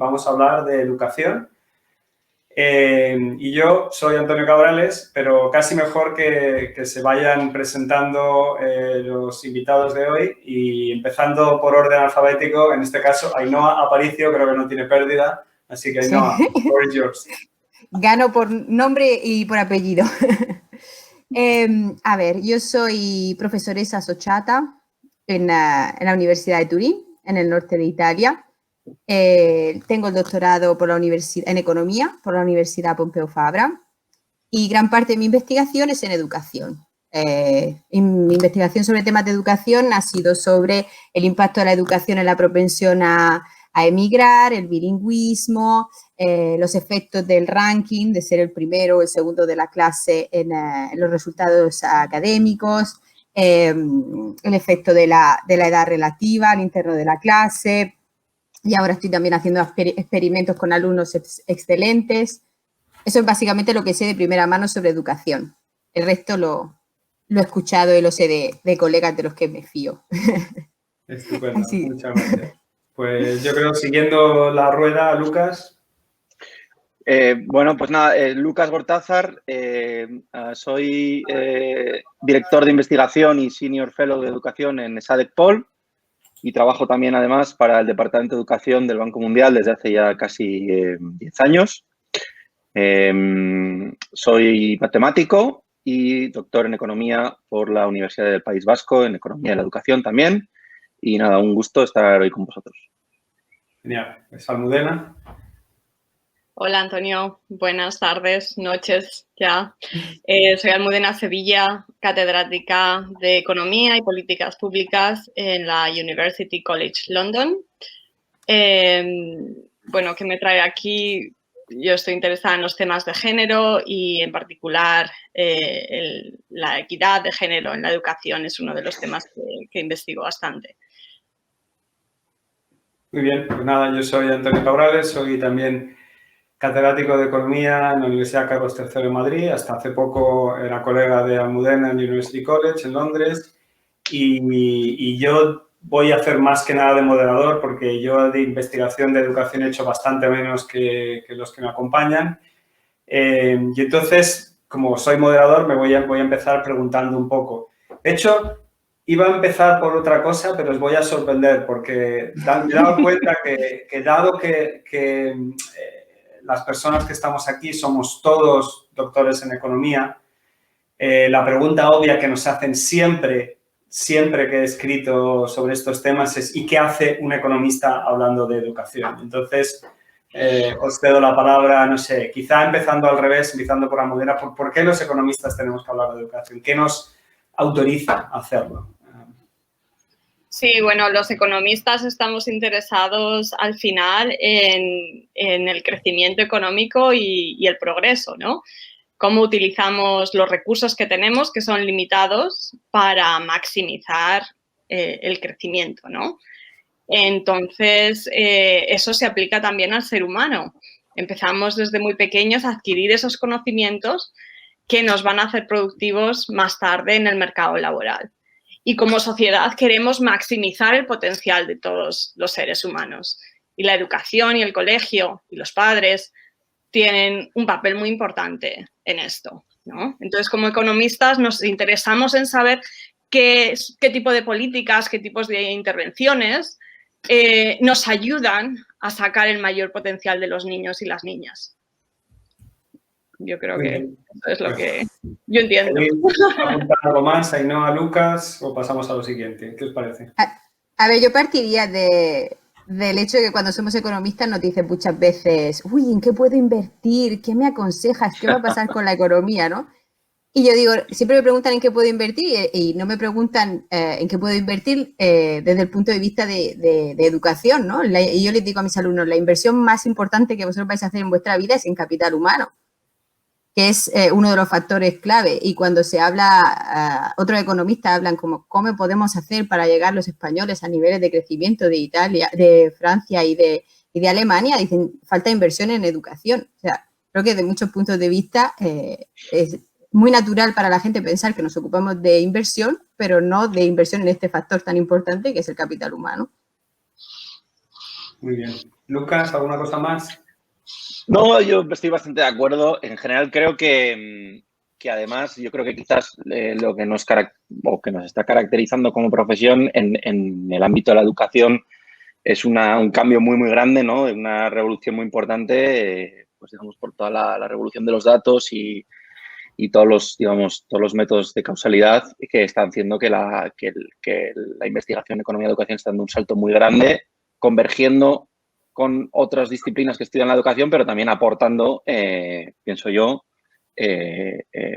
vamos a hablar de educación. Y yo soy Antonio Cabrales, pero casi mejor que se vayan presentando los invitados de hoy y empezando por orden alfabético, en este caso Ainhoa Aparicio, creo que no tiene pérdida, así que Ainhoa, the floor is yours. Gano por nombre y por apellido. A ver, yo soy profesoresa Sociata en la Universidad de Turín, en el norte de Italia. Tengo el doctorado en Economía por la Universidad Pompeu Fabra y gran parte de mi investigación es en educación. Mi investigación sobre temas de educación ha sido sobre el impacto de la educación en la propensión a emigrar, el bilingüismo, los efectos del ranking, de ser el primero o el segundo de la clase en los resultados académicos, el efecto de la edad relativa al interno de la clase. Y ahora estoy también haciendo experimentos con alumnos excelentes. Eso es básicamente lo que sé de primera mano sobre educación. El resto lo he escuchado y lo sé de colegas de los que me fío. Estupendo, muchas gracias. Pues yo creo, siguiendo la rueda, Lucas. Bueno, pues nada, Lucas Gortázar, soy director de investigación y senior fellow de educación en SADC-Pol y trabajo también además para el Departamento de Educación del Banco Mundial desde hace ya casi 10 años. Soy matemático y doctor en Economía por la Universidad del País Vasco, en Economía de la Educación también. Y nada, un gusto estar hoy con vosotros. Genial. Pues Almudena. Hola, Antonio. Buenas tardes, noches ya. Soy Almudena Sevilla, catedrática de Economía y Políticas Públicas en la University College London. Bueno, ¿qué me trae aquí? Yo estoy interesada en los temas de género y, en particular, la equidad de género en la educación es uno de los temas que investigo bastante. Muy bien, pues nada, yo soy Antonio Cabrales, soy también catedrático de Economía en la Universidad Carlos III de Madrid. Hasta hace poco era colega de Almudena en University College en Londres. Y yo voy a hacer más que nada de moderador porque yo de investigación de educación he hecho bastante menos que los que me acompañan. Y entonces, como soy moderador, voy a empezar preguntando un poco. De hecho, iba a empezar por otra cosa, pero os voy a sorprender porque me he dado cuenta que dado que las personas que estamos aquí somos todos doctores en economía, la pregunta obvia que nos hacen siempre que he escrito sobre estos temas es ¿y qué hace un economista hablando de educación? Entonces, os cedo la palabra, no sé, quizá empezando al revés, empezando por Almudena, ¿por qué los economistas tenemos que hablar de educación? ¿Qué nos autoriza a hacerlo? Sí, bueno, los economistas estamos interesados al final en el crecimiento económico y el progreso, ¿no? Cómo utilizamos los recursos que tenemos, que son limitados, para maximizar el crecimiento, ¿no? Entonces, eso se aplica también al ser humano. Empezamos desde muy pequeños a adquirir esos conocimientos que nos van a hacer productivos más tarde en el mercado laboral. Y como sociedad queremos maximizar el potencial de todos los seres humanos. Y la educación y el colegio y los padres tienen un papel muy importante en esto, ¿no? Entonces, como economistas nos interesamos en saber qué tipo de políticas, qué tipos de intervenciones nos ayudan a sacar el mayor potencial de los niños y las niñas. Yo creo que eso es lo que yo entiendo. ¿Apuntar algo más, Ainhoa, Lucas, o pasamos a lo siguiente? ¿Qué os parece? A ver, yo partiría del hecho de que cuando somos economistas nos dicen muchas veces, uy, ¿en qué puedo invertir? ¿Qué me aconsejas? ¿Qué va a pasar con la economía, no? Y yo digo, siempre me preguntan en qué puedo invertir y no me preguntan en qué puedo invertir desde el punto de vista de educación, ¿no? Y yo les digo a mis alumnos, la inversión más importante que vosotros vais a hacer en vuestra vida es en capital humano, que es uno de los factores clave. Y cuando se habla, otros economistas hablan como cómo podemos hacer para llegar los españoles a niveles de crecimiento de Italia, de Francia y de Alemania, dicen, falta inversión en educación. O sea, creo que de muchos puntos de vista es muy natural para la gente pensar que nos ocupamos de inversión, pero no de inversión en este factor tan importante que es el capital humano. Muy bien. Lucas, ¿alguna cosa más? No, yo estoy bastante de acuerdo. En general creo que además yo creo que quizás lo que nos está caracterizando como profesión en el ámbito de la educación es un cambio muy, muy grande, ¿no? Una revolución muy importante, pues digamos, por toda la revolución de los datos y todos los métodos de causalidad que están haciendo que la investigación en economía y educación está dando un salto muy grande, convergiendo con otras disciplinas que estudian la educación, pero también aportando, pienso yo,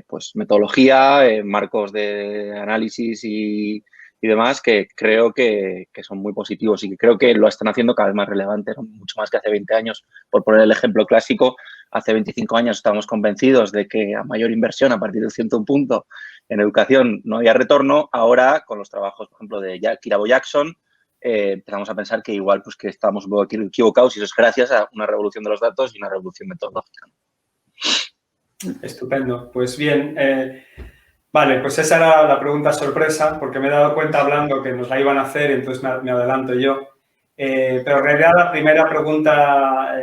pues metodología, marcos de análisis y demás que creo que son muy positivos y que creo que lo están haciendo cada vez más relevante, ¿no? Mucho más que hace 20 años. Por poner el ejemplo clásico, hace 25 años estábamos convencidos de que a mayor inversión a partir de cierto punto en educación no había retorno. Ahora, con los trabajos, por ejemplo, de Kirabo Jackson, empezamos a pensar que igual pues que estamos un poco equivocados y eso es gracias a una revolución de los datos y una revolución metodológica. Estupendo. Pues bien, vale, pues esa era la pregunta sorpresa, porque me he dado cuenta hablando que nos la iban a hacer, entonces me adelanto yo. Pero en realidad la primera pregunta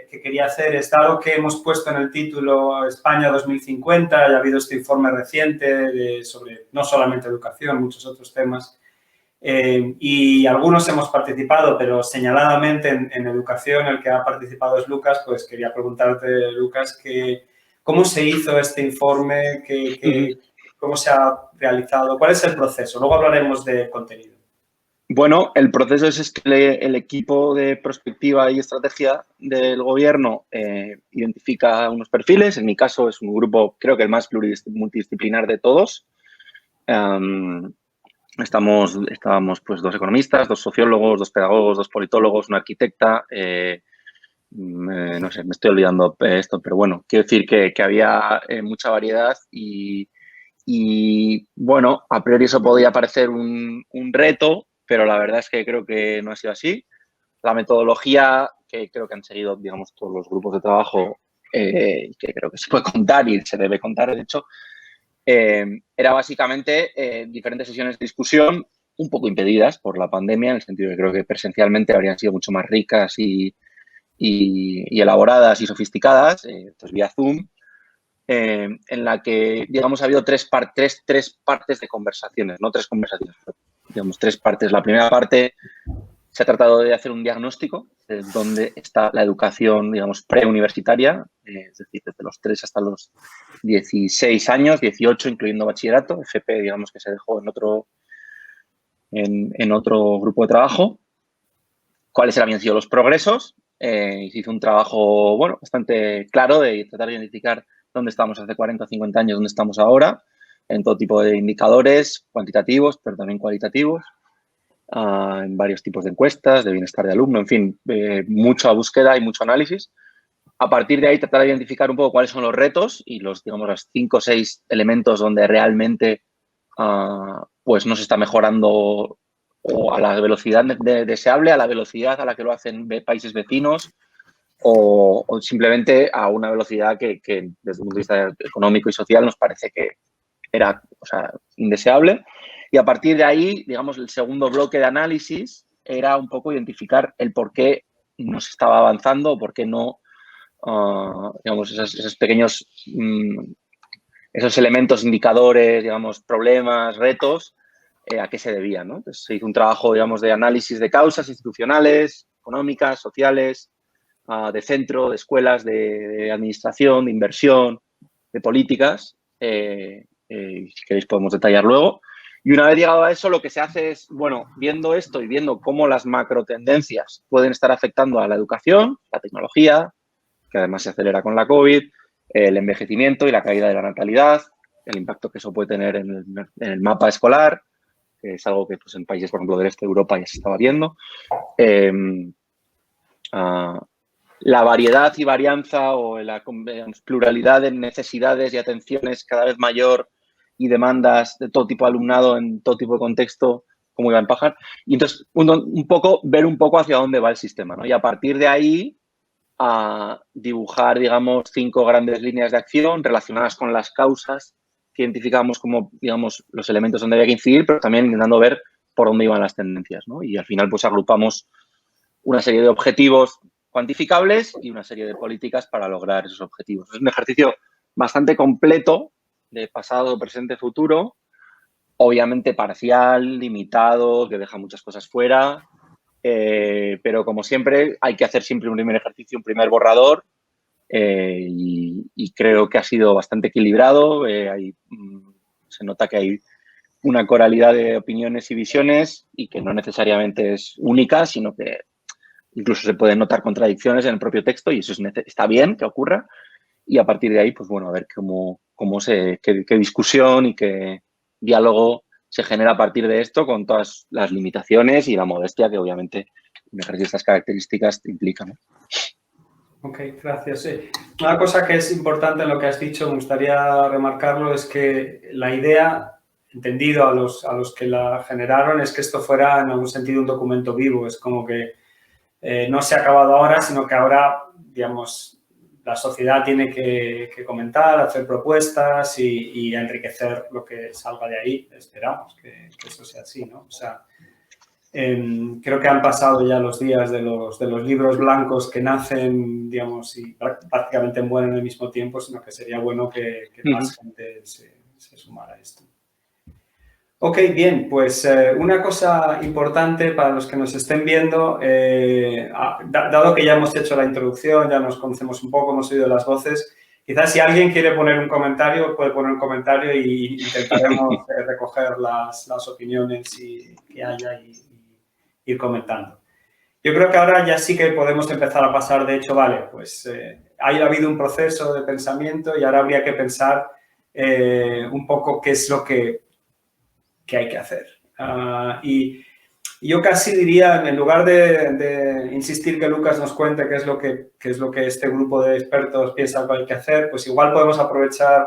que quería hacer es, dado que hemos puesto en el título España 2050 y ha habido este informe reciente sobre no solamente educación, muchos otros temas, y algunos hemos participado, pero señaladamente en educación el que ha participado es Lucas, pues quería preguntarte, Lucas, ¿cómo se hizo este informe? ¿Cómo se ha realizado? ¿Cuál es el proceso? Luego hablaremos de contenido. Bueno, el proceso es que el equipo de prospectiva y estrategia del gobierno identifica unos perfiles. En mi caso es un grupo, creo que el más multidisciplinar de todos. Estábamos pues 2 economistas, 2 sociólogos, 2 pedagogos, 2 politólogos, una arquitecta. No sé, me estoy olvidando esto, pero bueno, quiero decir que había mucha variedad y bueno, a priori eso podía parecer un reto, pero la verdad es que creo que no ha sido así. La metodología que creo que han seguido, digamos, todos los grupos de trabajo, que creo que se puede contar y se debe contar, de hecho, era básicamente diferentes sesiones de discusión un poco impedidas por la pandemia, en el sentido de que creo que presencialmente habrían sido mucho más ricas y elaboradas y sofisticadas, pues vía Zoom, en la que, digamos, ha habido tres partes de conversaciones, no 3 conversaciones, pero, digamos, 3 partes. La primera parte se ha tratado de hacer un diagnóstico de dónde está la educación, digamos, preuniversitaria, es decir, desde los 3 hasta los 16 años, 18, incluyendo bachillerato, FP, digamos, que se dejó en otro grupo de trabajo. ¿Cuáles habían sido los progresos? Se hizo un trabajo, bueno, bastante claro de tratar de identificar dónde estábamos hace 40 o 50 años, dónde estamos ahora, en todo tipo de indicadores cuantitativos, pero también cualitativos, en varios tipos de encuestas, de bienestar de alumno, en fin, mucha búsqueda y mucho análisis. A partir de ahí, tratar de identificar un poco cuáles son los retos y los 5 o 6 elementos donde realmente pues no se está mejorando o a la velocidad deseable, a la velocidad a la que lo hacen países vecinos o simplemente a una velocidad que desde un punto de vista económico y social nos parece que era, indeseable. Y a partir de ahí, digamos, el segundo bloque de análisis era un poco identificar el por qué no se estaba avanzando o por qué no, digamos, esos pequeños, esos elementos, indicadores, digamos, problemas, retos, a qué se debían, ¿no? Entonces, se hizo un trabajo, digamos, de análisis de causas institucionales, económicas, sociales, de centro, de escuelas, de administración, de inversión, de políticas. Si queréis podemos detallar luego. Y una vez llegado a eso, lo que se hace es, bueno, viendo esto y viendo cómo las macro tendencias pueden estar afectando a la educación, la tecnología, que además se acelera con la COVID, el envejecimiento y la caída de la natalidad, el impacto que eso puede tener en el mapa escolar, que es algo que pues, en países, por ejemplo, del este de Europa ya se estaba viendo. La variedad y varianza o la pluralidad de necesidades y atenciones cada vez mayor y demandas de todo tipo de alumnado en todo tipo de contexto, cómo iba a empajar. Y entonces, ver un poco hacia dónde va el sistema, ¿no? Y a partir de ahí, a dibujar, digamos, 5 grandes líneas de acción relacionadas con las causas que identificamos como, digamos, los elementos donde había que incidir, pero también intentando ver por dónde iban las tendencias, ¿no? Y al final, pues, agrupamos una serie de objetivos cuantificables y una serie de políticas para lograr esos objetivos. Es un ejercicio bastante completo de pasado, presente, futuro, obviamente parcial, limitado, que deja muchas cosas fuera, pero como siempre hay que hacer siempre un primer ejercicio, un primer borrador, y creo que ha sido bastante equilibrado. Se nota que hay una coralidad de opiniones y visiones y que no necesariamente es única, sino que incluso se pueden notar contradicciones en el propio texto y eso está bien que ocurra. Y a partir de ahí, pues bueno, a ver qué discusión y qué diálogo se genera a partir de esto con todas las limitaciones y la modestia que obviamente un ejercicio de estas características implica, ¿no? Ok, gracias. Sí. Una cosa que es importante en lo que has dicho, me gustaría remarcarlo, es que la idea, entendido a los que la generaron, es que esto fuera en algún sentido un documento vivo. Es como que no se ha acabado ahora, sino que ahora, digamos, la sociedad tiene que comentar, hacer propuestas y enriquecer lo que salga de ahí. Esperamos que eso sea así, ¿no? O sea, creo que han pasado ya los días de los libros blancos que nacen, digamos, y prácticamente mueren al mismo tiempo, sino que sería bueno que más gente se sumara a esto. Ok, bien, pues una cosa importante para los que nos estén viendo, dado que ya hemos hecho la introducción, ya nos conocemos un poco, hemos oído las voces, quizás si alguien quiere poner un comentario, puede poner un comentario y intentaremos recoger las opiniones que haya y ir comentando. Yo creo que ahora ya sí que podemos empezar a pasar, de hecho, vale, pues ha habido un proceso de pensamiento y ahora habría que pensar un poco qué es lo que hay que hacer. Y yo casi diría, en lugar de insistir que Lucas nos cuente qué es lo que este grupo de expertos piensa que hay que hacer, pues igual podemos aprovechar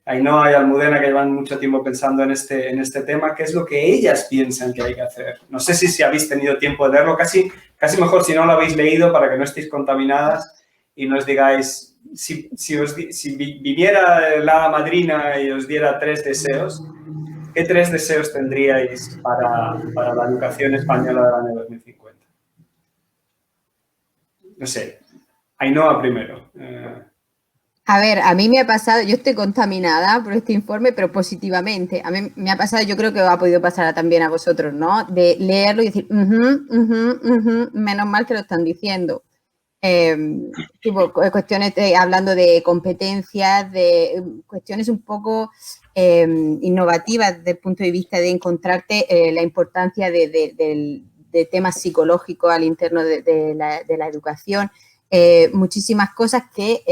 a Ainhoa y Almudena, que llevan mucho tiempo pensando en este tema, qué es lo que ellas piensan que hay que hacer. No sé si habéis tenido tiempo de leerlo, casi mejor si no lo habéis leído para que no estéis contaminadas y nos digáis, si viniera la hada madrina y os diera 3 deseos, ¿qué 3 deseos tendríais para la educación española del año 2050? No sé, Ainhoa primero. A ver, a mí me ha pasado, yo estoy contaminada por este informe, pero positivamente. A mí me ha pasado, yo creo que os ha podido pasar también a vosotros, ¿no? De leerlo y decir, menos mal que lo están diciendo. Tipo, cuestiones hablando de competencias, de cuestiones un poco innovativas desde el punto de vista de encontrarte la importancia de temas psicológicos al interno de la educación. Muchísimas cosas que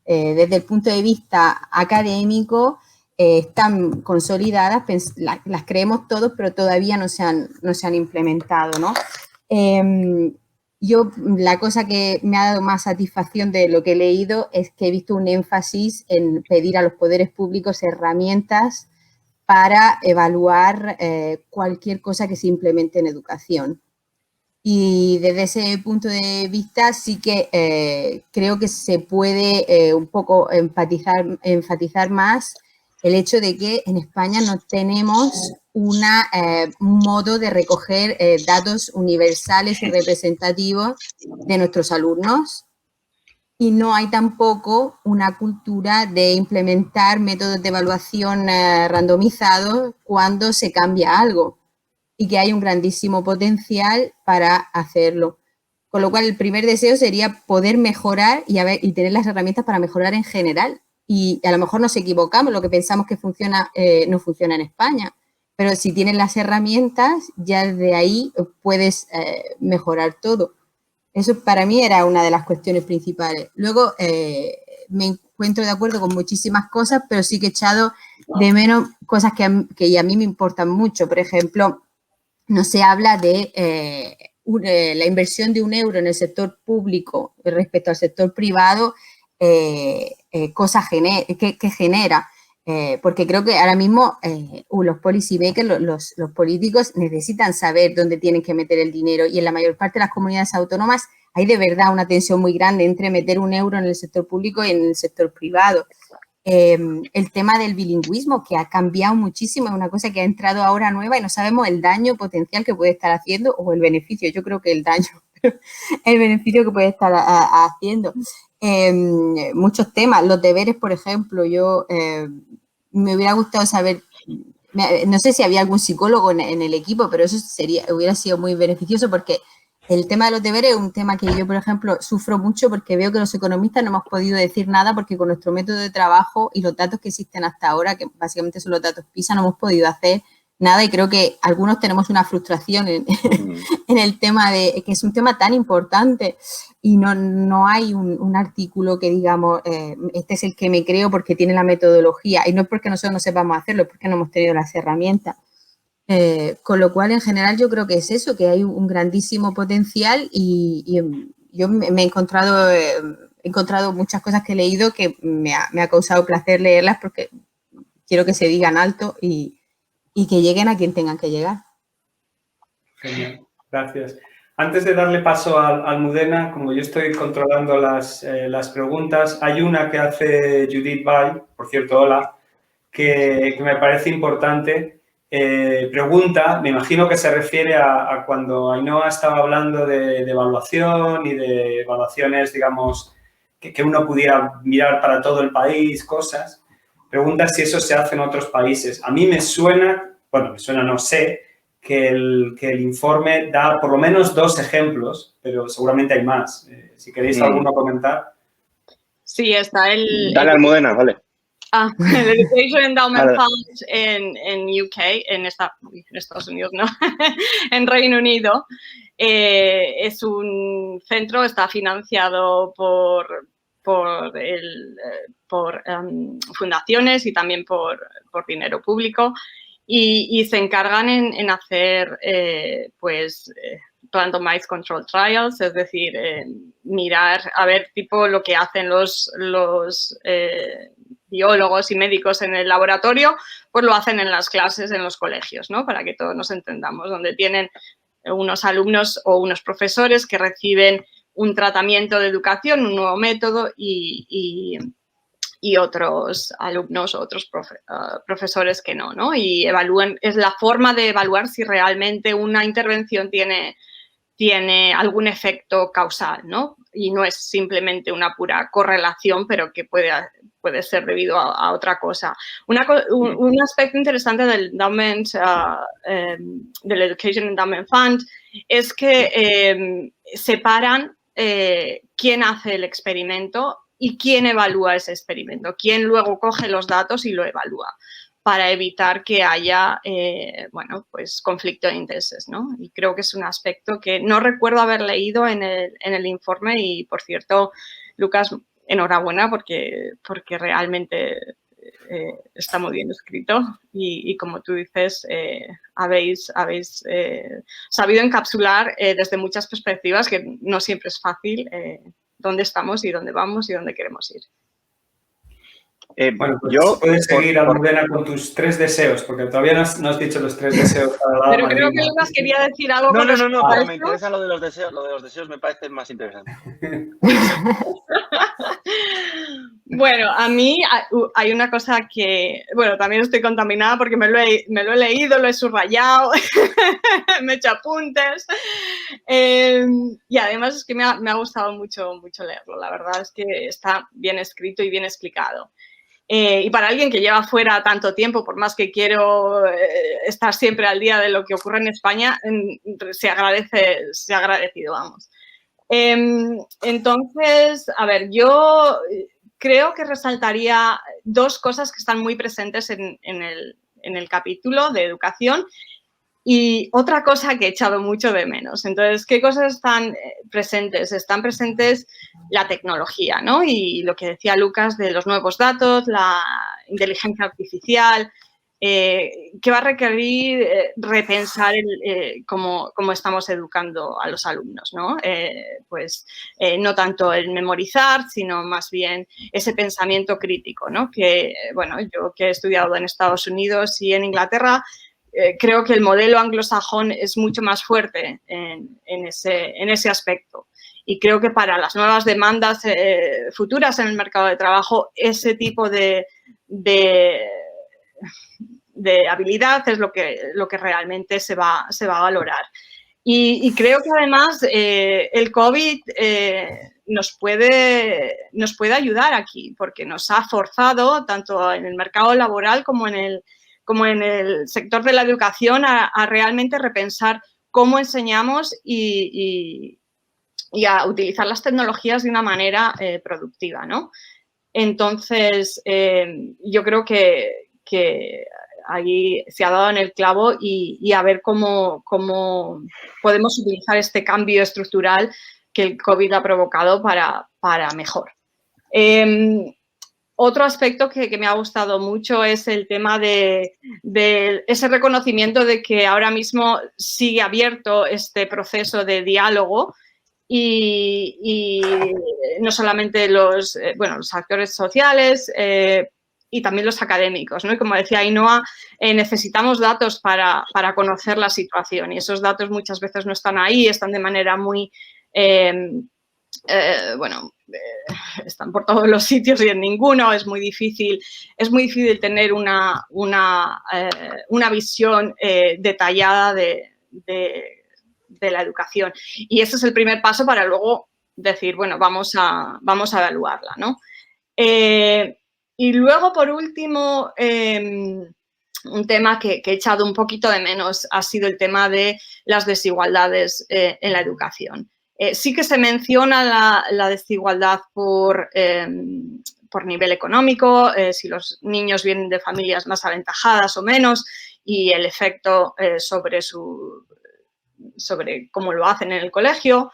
desde el punto de vista académico están consolidadas, las creemos todos, pero todavía no se han implementado, ¿no? Yo, la cosa que me ha dado más satisfacción de lo que he leído es que he visto un énfasis en pedir a los poderes públicos herramientas para evaluar cualquier cosa que se implemente en educación. Y desde ese punto de vista sí que creo que se puede un poco enfatizar más el hecho de que en España no tenemos un modo de recoger datos universales y representativos de nuestros alumnos y no hay tampoco una cultura de implementar métodos de evaluación randomizados cuando se cambia algo y que hay un grandísimo potencial para hacerlo. Con lo cual, el primer deseo sería poder mejorar y tener las herramientas para mejorar en general. Y a lo mejor nos equivocamos, lo que pensamos que funciona no funciona en España. Pero si tienes las herramientas, ya desde ahí puedes mejorar todo. Eso para mí era una de las cuestiones principales. Luego, me encuentro de acuerdo con muchísimas cosas, pero sí que he echado de menos cosas que a mí me importan mucho. Por ejemplo, no se habla de la inversión de €1 en el sector público respecto al sector privado, cosas que genera. Porque creo que ahora mismo los policy makers, los políticos necesitan saber dónde tienen que meter el dinero y en la mayor parte de las comunidades autónomas hay de verdad una tensión muy grande entre meter €1 en el sector público y en el sector privado. El tema del bilingüismo, que ha cambiado muchísimo, es una cosa que ha entrado ahora nueva y no sabemos el daño potencial que puede estar haciendo o el beneficio. Yo creo que el daño, el beneficio que puede estar haciendo. Muchos temas, los deberes, por ejemplo, yo me hubiera gustado saber, no sé si había algún psicólogo en el equipo, pero eso hubiera sido muy beneficioso porque el tema de los deberes es un tema que yo, por ejemplo, sufro mucho porque veo que los economistas no hemos podido decir nada porque con nuestro método de trabajo y los datos que existen hasta ahora, que básicamente son los datos PISA, no hemos podido hacer nada y creo que algunos tenemos una frustración en el tema de que es un tema tan importante y no hay un artículo que digamos, este es el que me creo porque tiene la metodología y no es porque nosotros no sepamos hacerlo, es porque no hemos tenido las herramientas. Con lo cual, en general, yo creo que es eso, que hay un grandísimo potencial y yo me he encontrado muchas cosas que he leído que me ha causado placer leerlas porque quiero que se digan alto y que lleguen a quien tengan que llegar. Genial, gracias. Antes de darle paso a Almudena, como yo estoy controlando las preguntas, hay una que hace Judith Bay, por cierto, hola, que me parece importante. Pregunta, me imagino que se refiere a cuando Ainhoa estaba hablando de evaluación y de evaluaciones, digamos, que uno pudiera mirar para todo el país, cosas. Pregunta si eso se hace en otros países. A mí me suena, no sé, que el informe da por lo menos 2 ejemplos, pero seguramente hay más. Si queréis alguno comentar. Sí, está Dale, Almudena, vale. El Education Endowment Fund en UK, en Estados Unidos, ¿no? En Reino Unido, es un centro, está financiado por fundaciones y también por dinero público y se encargan en hacer, randomized control trials, es decir, mirar a ver tipo lo que hacen los biólogos y médicos en el laboratorio, pues lo hacen en las clases, en los colegios, ¿no? Para que todos nos entendamos, donde tienen unos alumnos o unos profesores que reciben un tratamiento de educación, un nuevo método y otros alumnos o otros profesores que no, y evalúan, es la forma de evaluar si realmente una intervención tiene algún efecto causal, ¿no? Y no es simplemente una pura correlación, pero que puede ser debido a otra cosa. Un aspecto interesante del endowment, del Education Endowment Fund, es que separan quién hace el experimento y quién evalúa ese experimento, quién luego coge los datos y lo evalúa, para evitar que haya, conflicto de intereses, ¿no? Y creo que es un aspecto que no recuerdo haber leído en el informe y, por cierto, Lucas, enhorabuena porque realmente está muy bien escrito y como tú dices, habéis sabido encapsular desde muchas perspectivas, que no siempre es fácil, dónde estamos y dónde vamos y dónde queremos ir. Bueno, pues puedes seguir, Almudena, con tus 3 deseos, porque todavía no has dicho los 3 deseos para la Pero creo que Lucas quería decir algo. No, pero me interesa lo de los deseos. Lo de los deseos me parece más interesante. Bueno, a mí hay una cosa que, bueno, también estoy contaminada porque me lo he leído, lo he subrayado, me he hecho apuntes y además es que me ha gustado mucho leerlo. La verdad es que está bien escrito y bien explicado. Y para alguien que lleva fuera tanto tiempo, por más que quiero estar siempre al día de lo que ocurre en España, se ha agradecido, vamos. Entonces, a ver, yo creo que resaltaría 2 cosas que están muy presentes en el capítulo de educación y otra cosa que he echado mucho de menos. Entonces, ¿qué cosas están presentes? Están presentes la tecnología, ¿no? Y lo que decía Lucas de los nuevos datos, la inteligencia artificial, que va a requerir repensar cómo estamos educando a los alumnos, ¿no? No tanto el memorizar, sino más bien ese pensamiento crítico, ¿no? Que, bueno, yo que he estudiado en Estados Unidos y en Inglaterra, creo que el modelo anglosajón es mucho más fuerte en ese aspecto. Y creo que para las nuevas demandas futuras en el mercado de trabajo, ese tipo de habilidad es lo que realmente se va a valorar. Y creo que además el COVID nos puede ayudar aquí, porque nos ha forzado, tanto en el mercado laboral como en el sector de la educación, a realmente repensar cómo enseñamos y a utilizar las tecnologías de una manera productiva, ¿no? Entonces, yo creo que ahí se ha dado en el clavo y a ver cómo podemos utilizar este cambio estructural que el COVID ha provocado para mejor. Otro aspecto que me ha gustado mucho es el tema de ese reconocimiento de que ahora mismo sigue abierto este proceso de diálogo y no solamente los actores sociales, y también los académicos, ¿no? Y como decía Ainhoa, necesitamos datos para conocer la situación y esos datos muchas veces no están ahí, están de manera muy, están por todos los sitios y en ninguno. Es muy difícil tener una visión detallada de la educación. Y ese es el primer paso para luego decir, bueno, vamos a evaluarla, ¿no? Y luego, por último, un tema que he echado un poquito de menos ha sido el tema de las desigualdades en la educación. Sí que se menciona la desigualdad por nivel económico, si los niños vienen de familias más aventajadas o menos, y el efecto sobre cómo lo hacen en el colegio.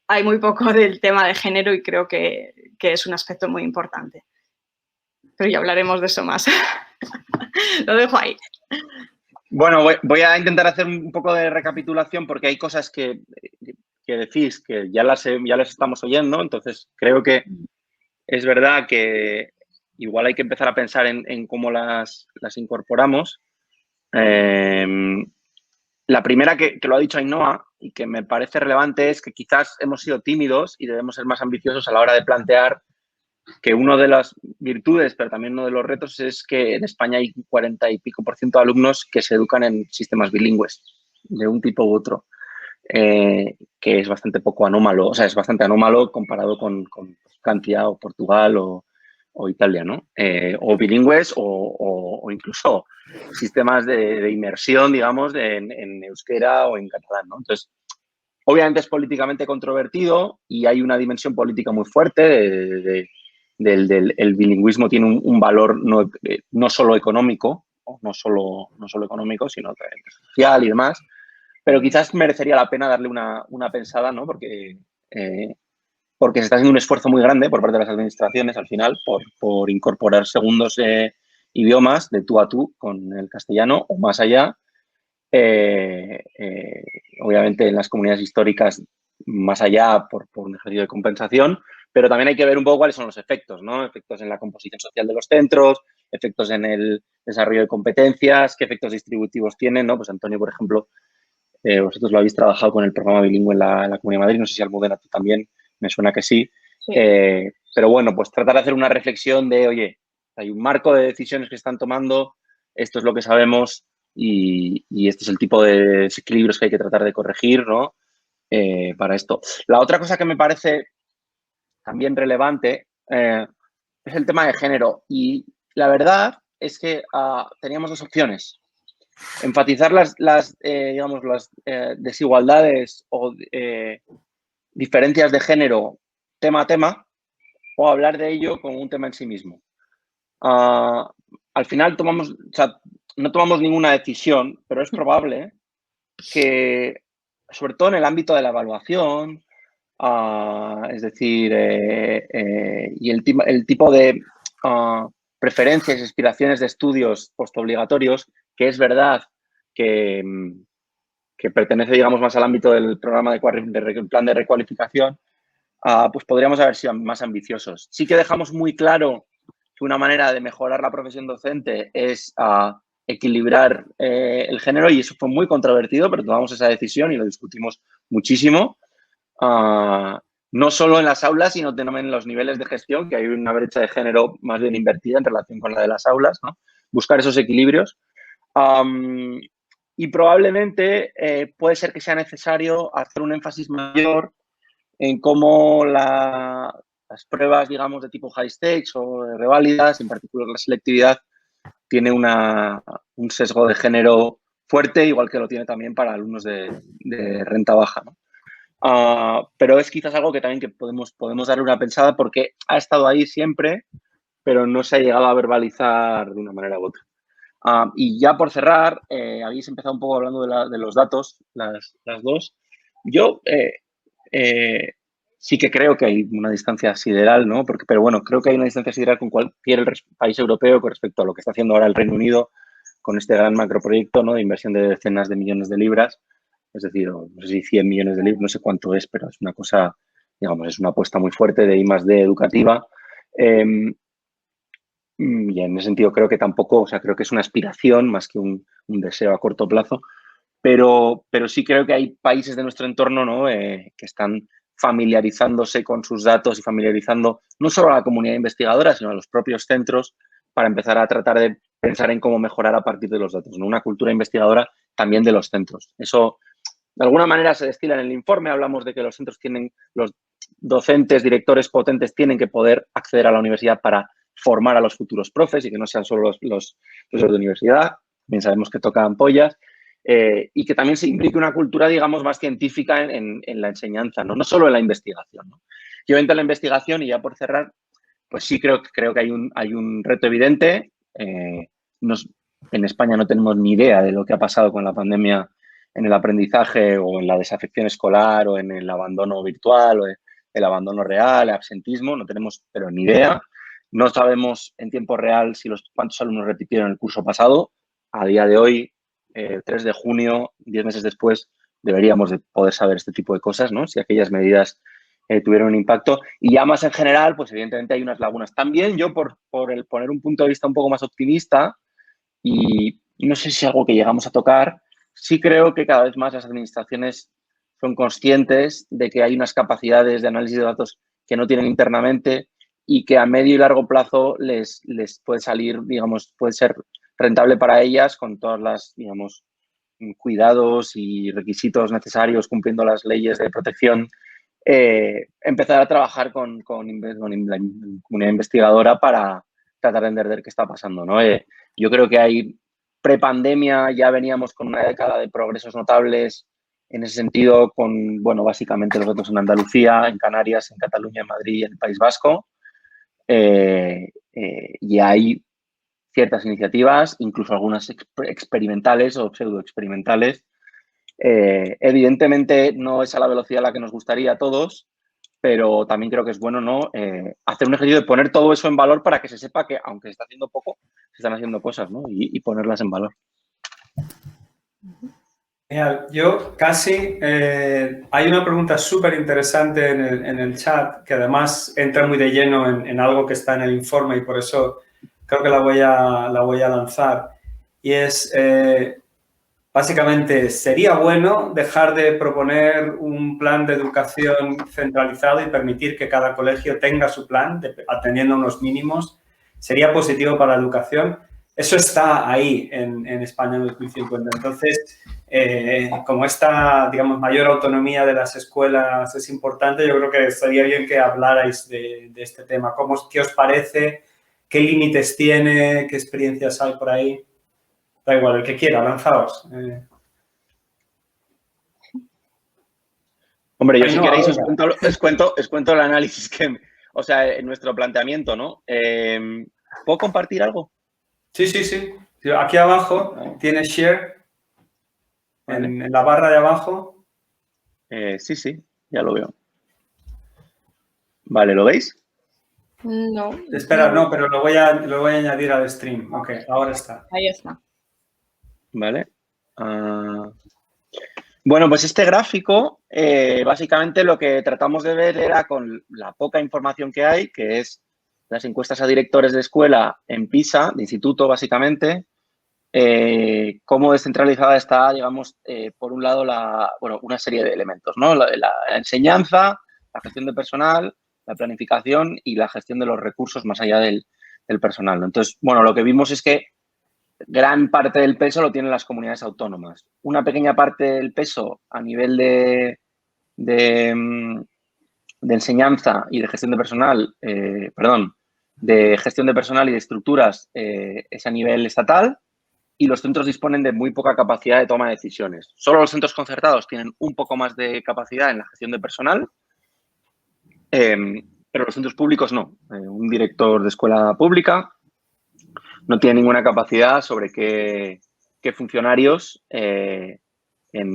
Hay muy poco del tema de género y creo que es un aspecto muy importante. Pero ya hablaremos de eso más. Lo dejo ahí. Bueno, voy a intentar hacer un poco de recapitulación porque hay cosas que decís que ya las estamos oyendo. Entonces, creo que es verdad que igual hay que empezar a pensar en cómo las incorporamos. La primera que lo ha dicho Ainhoa y que me parece relevante es que quizás hemos sido tímidos y debemos ser más ambiciosos a la hora de plantear que una de las virtudes, pero también uno de los retos, es que en España hay 40 y pico % de alumnos que se educan en sistemas bilingües de un tipo u otro, que es bastante poco anómalo, o sea, es bastante anómalo comparado con Francia o Portugal o Italia, ¿no? O bilingües o incluso sistemas de inmersión, digamos, en euskera o en catalán, ¿no? Entonces, obviamente es políticamente controvertido y hay una dimensión política muy fuerte el bilingüismo tiene un valor no solo económico, no solo económico, sino también social y demás, pero quizás merecería la pena darle una pensada, ¿no? Porque se está haciendo un esfuerzo muy grande por parte de las administraciones al final por incorporar segundos idiomas de tú a tú con el castellano o más allá. Obviamente en las comunidades históricas más allá por un ejercicio de compensación, pero también hay que ver un poco cuáles son los efectos, ¿no? Efectos en la composición social de los centros, efectos en el desarrollo de competencias, qué efectos distributivos tienen, ¿no? Pues Antonio, por ejemplo, vosotros lo habéis trabajado con el programa bilingüe en la Comunidad de Madrid, no sé si Almudena tú también, me suena que sí. Pero bueno, pues tratar de hacer una reflexión de, oye, hay un marco de decisiones que están tomando, esto es lo que sabemos y este es el tipo de desequilibrios que hay que tratar de corregir, ¿no? Para esto. La otra cosa que me parece también relevante es el tema de género y la verdad es que teníamos dos opciones. Enfatizar las desigualdades o diferencias de género tema a tema o hablar de ello como un tema en sí mismo. Al final no tomamos ninguna decisión, pero es probable que, sobre todo en el ámbito de la evaluación, es decir, y el tipo de preferencias y aspiraciones de estudios postobligatorios, que es verdad que pertenece, digamos, más al ámbito del programa de plan de recualificación, pues podríamos haber sido más ambiciosos. Sí que dejamos muy claro que una manera de mejorar la profesión docente es equilibrar el género y eso fue muy controvertido, pero tomamos esa decisión y lo discutimos muchísimo. No solo en las aulas, sino también en los niveles de gestión, que hay una brecha de género más bien invertida en relación con la de las aulas, ¿no? Buscar esos equilibrios. y probablemente puede ser que sea necesario hacer un énfasis mayor en cómo las pruebas, digamos, de tipo high stakes o de reválidas, en particular la selectividad, tiene un sesgo de género fuerte, igual que lo tiene también para alumnos de renta baja, ¿no? Pero es quizás algo que también que podemos darle una pensada porque ha estado ahí siempre, pero no se ha llegado a verbalizar de una manera u otra. Y ya por cerrar, habéis empezado un poco hablando de los datos, las dos. Yo sí que creo que hay una distancia sideral, ¿no? Pero bueno, creo que hay una distancia sideral con cualquier país europeo con respecto a lo que está haciendo ahora el Reino Unido con este gran macroproyecto, ¿no? De inversión de decenas de millones de libras. Es decir, no sé si 100 millones de libras, no sé cuánto es, pero es una cosa, digamos, es una apuesta muy fuerte de I+D educativa. Y en ese sentido creo que tampoco, o sea, creo que es una aspiración más que un deseo a corto plazo, pero sí creo que hay países de nuestro entorno, ¿no? Que están familiarizándose con sus datos y familiarizando no solo a la comunidad investigadora, sino a los propios centros para empezar a tratar de pensar en cómo mejorar a partir de los datos, ¿no? Una cultura investigadora también de los centros. Eso, de alguna manera, se destila en el informe. Hablamos de que los centros tienen, los docentes, directores potentes tienen que poder acceder a la universidad para formar a los futuros profes y que no sean solo los profesores de universidad. Bien sabemos que tocan ampollas. Y que también se implique una cultura, digamos, más científica en la enseñanza, ¿no? No solo en la investigación, ¿no? Yo entro en la investigación y ya por cerrar, pues sí creo que hay un reto evidente. En España no tenemos ni idea de lo que ha pasado con la pandemia en el aprendizaje o en la desafección escolar o en el abandono virtual o el abandono real, el absentismo, no tenemos pero ni idea. No sabemos en tiempo real cuántos alumnos repitieron el curso pasado. A día de hoy, 3 de junio, 10 meses después, deberíamos de poder saber este tipo de cosas, ¿no? Si aquellas medidas tuvieron un impacto. Y ya más en general, pues evidentemente hay unas lagunas. También yo, por el poner un punto de vista un poco más optimista, y no sé si es algo que llegamos a tocar, sí creo que cada vez más las administraciones son conscientes de que hay unas capacidades de análisis de datos que no tienen internamente y que a medio y largo plazo les puede salir, digamos, puede ser rentable para ellas con todas las, digamos, cuidados y requisitos necesarios, cumpliendo las leyes de protección, empezar a trabajar con la comunidad investigadora para tratar de entender qué está pasando, ¿no? Yo creo que hay prepandemia, ya veníamos con una década de progresos notables en ese sentido, con, bueno, básicamente los datos en Andalucía, en Canarias, en Cataluña, en Madrid y en el País Vasco. Y hay ciertas iniciativas, incluso algunas experimentales o pseudo-experimentales. Evidentemente no es a la velocidad a la que nos gustaría a todos, pero también creo que es bueno, ¿no? Hacer un ejercicio de poner todo eso en valor para que se sepa que, aunque se está haciendo poco, se están haciendo cosas, ¿no? Y ponerlas en valor. Genial. Yo casi, hay una pregunta súper interesante en el chat que además entra muy de lleno en algo que está en el informe y por eso creo que la voy a lanzar. Y es, básicamente, ¿sería bueno dejar de proponer un plan de educación centralizado y permitir que cada colegio tenga su plan, atendiendo unos mínimos? ¿Sería positivo para la educación? Eso está ahí en España en 2050. Entonces, como esta, digamos, mayor autonomía de las escuelas es importante, yo creo que estaría bien que hablarais de este tema. ¿Qué os parece? ¿Qué límites tiene? ¿Qué experiencias hay por ahí? Da igual, el que quiera, lanzaos. Hombre, yo si queréis os cuento el análisis o sea, en nuestro planteamiento, ¿no? ¿Puedo compartir algo? Sí. Aquí abajo tienes share, vale. En la barra de abajo. Sí, ya lo veo. Vale, ¿lo veis? No. Espera, no, pero lo voy a añadir al stream. Ok, ahora está. Ahí está. Vale. Bueno, pues este gráfico, básicamente lo que tratamos de ver era con la poca información que hay, que es las encuestas a directores de escuela en PISA, de instituto básicamente, cómo descentralizada está, digamos, por un lado, una serie de elementos, ¿no? La enseñanza, la gestión de personal, la planificación y la gestión de los recursos más allá del personal, ¿no? Entonces, bueno, lo que vimos es que gran parte del peso lo tienen las comunidades autónomas. Una pequeña parte del peso a nivel de enseñanza y de gestión de personal, de gestión de personal y de estructuras es a nivel estatal, y los centros disponen de muy poca capacidad de toma de decisiones. Solo los centros concertados tienen un poco más de capacidad en la gestión de personal, pero los centros públicos no. Un director de escuela pública no tiene ninguna capacidad sobre qué funcionarios en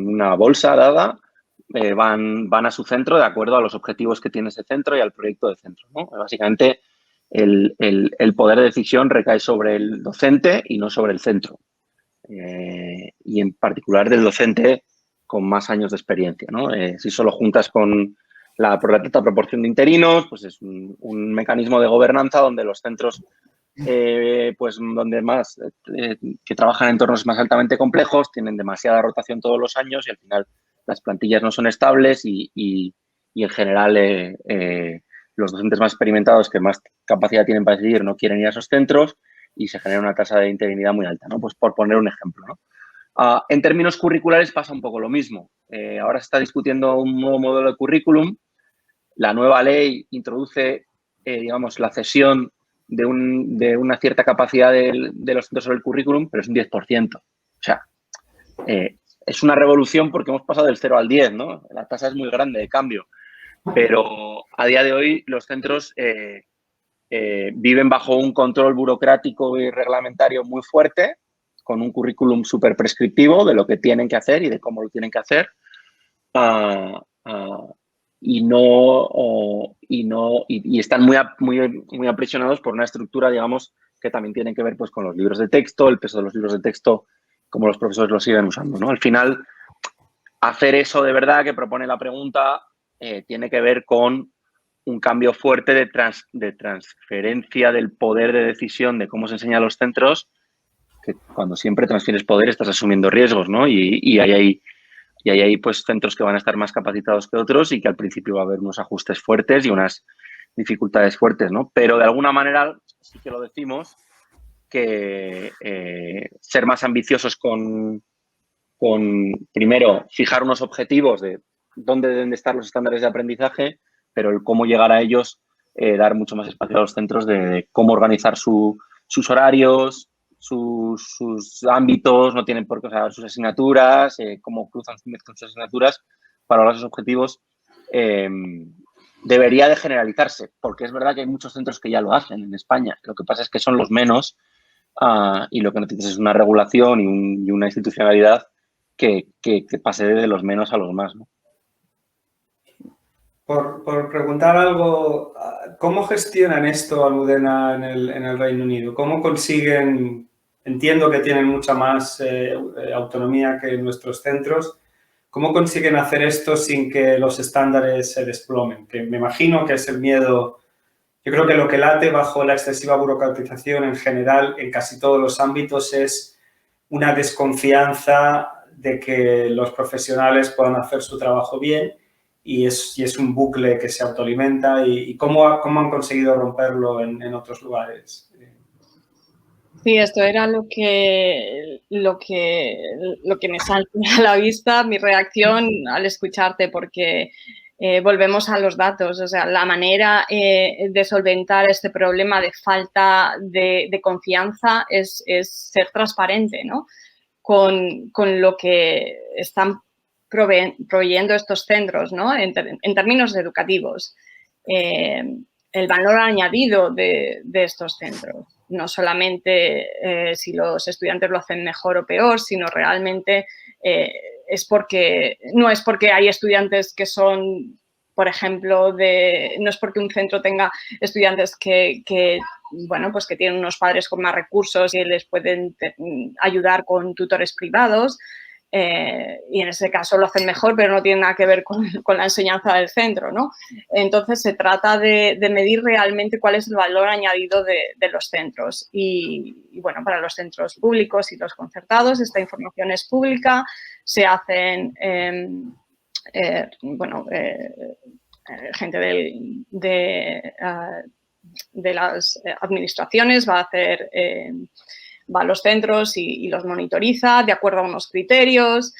una bolsa dada van a su centro de acuerdo a los objetivos que tiene ese centro y al proyecto de centro, ¿no? Básicamente, el poder de decisión recae sobre el docente y no sobre el centro. Y en particular del docente con más años de experiencia, ¿no? Si solo juntas con la alta proporción de interinos, pues es un mecanismo de gobernanza donde los centros pues donde más que trabajan en entornos más altamente complejos tienen demasiada rotación todos los años y al final las plantillas no son estables y en general los docentes más experimentados que más capacidad tienen para decidir no quieren ir a esos centros y se genera una tasa de interinidad muy alta, ¿no? Pues por poner un ejemplo, ¿no? En términos curriculares pasa un poco lo mismo. Ahora se está discutiendo un nuevo modelo de currículum. La nueva ley introduce, digamos, la cesión de una cierta capacidad de los centros sobre el currículum, pero es un 10%. O sea, es una revolución porque hemos pasado del 0 al 10, ¿no? La tasa es muy grande de cambio, pero a día de hoy los centros viven bajo un control burocrático y reglamentario muy fuerte, con un currículum súper prescriptivo de lo que tienen que hacer y de cómo lo tienen que hacer. Y están muy aprisionados por una estructura, digamos, que también tiene que ver pues, con los libros de texto, el peso de los libros de texto, como los profesores lo siguen usando, ¿no? Al final, hacer eso de verdad que propone la pregunta tiene que ver con un cambio fuerte de transferencia del poder de decisión de cómo se enseña a los centros, que cuando siempre transfieres poder estás asumiendo riesgos, ¿no? Y ahí hay pues centros que van a estar más capacitados que otros y que al principio va a haber unos ajustes fuertes y unas dificultades fuertes, ¿no? Pero de alguna manera sí que lo decimos, que ser más ambiciosos con primero, fijar unos objetivos de dónde deben de estar los estándares de aprendizaje, pero el cómo llegar a ellos, dar mucho más espacio a los centros de cómo organizar sus horarios, sus ámbitos, no tienen por qué, o sea, sus asignaturas, cómo cruzan sus asignaturas para lograr sus objetivos, debería de generalizarse, porque es verdad que hay muchos centros que ya lo hacen en España. Lo que pasa es que son los menos y lo que necesitas es una regulación y una institucionalidad que pase de los menos a los más, ¿no? Por preguntar algo, ¿cómo gestionan esto Almudena en el Reino Unido? ¿Cómo consiguen, entiendo que tienen mucha más autonomía que nuestros centros, cómo consiguen hacer esto sin que los estándares se desplomen? Que me imagino que es el miedo, yo creo que lo que late bajo la excesiva burocratización en general en casi todos los ámbitos es una desconfianza de que los profesionales puedan hacer su trabajo bien. Y es un bucle que se autoalimenta. ¿Y cómo han conseguido romperlo en otros lugares? Sí, esto era lo que me salta a la vista, mi reacción al escucharte, porque volvemos a los datos. O sea, la manera de solventar este problema de falta de confianza es ser transparente, ¿no? Con lo que están proveyendo estos centros, ¿no? En términos educativos. El valor añadido de estos centros. No solamente si los estudiantes lo hacen mejor o peor, sino realmente no es porque hay estudiantes que son, por ejemplo, no es porque un centro tenga estudiantes que bueno, pues que tienen unos padres con más recursos y les pueden ayudar con tutores privados. Y en ese caso lo hacen mejor, pero no tiene nada que ver con la enseñanza del centro, ¿no? Entonces, se trata de medir realmente cuál es el valor añadido de los centros. Y, bueno, para los centros públicos y los concertados, esta información es pública, se hacen, gente de las administraciones va a hacer va a los centros y los monitoriza de acuerdo a unos criterios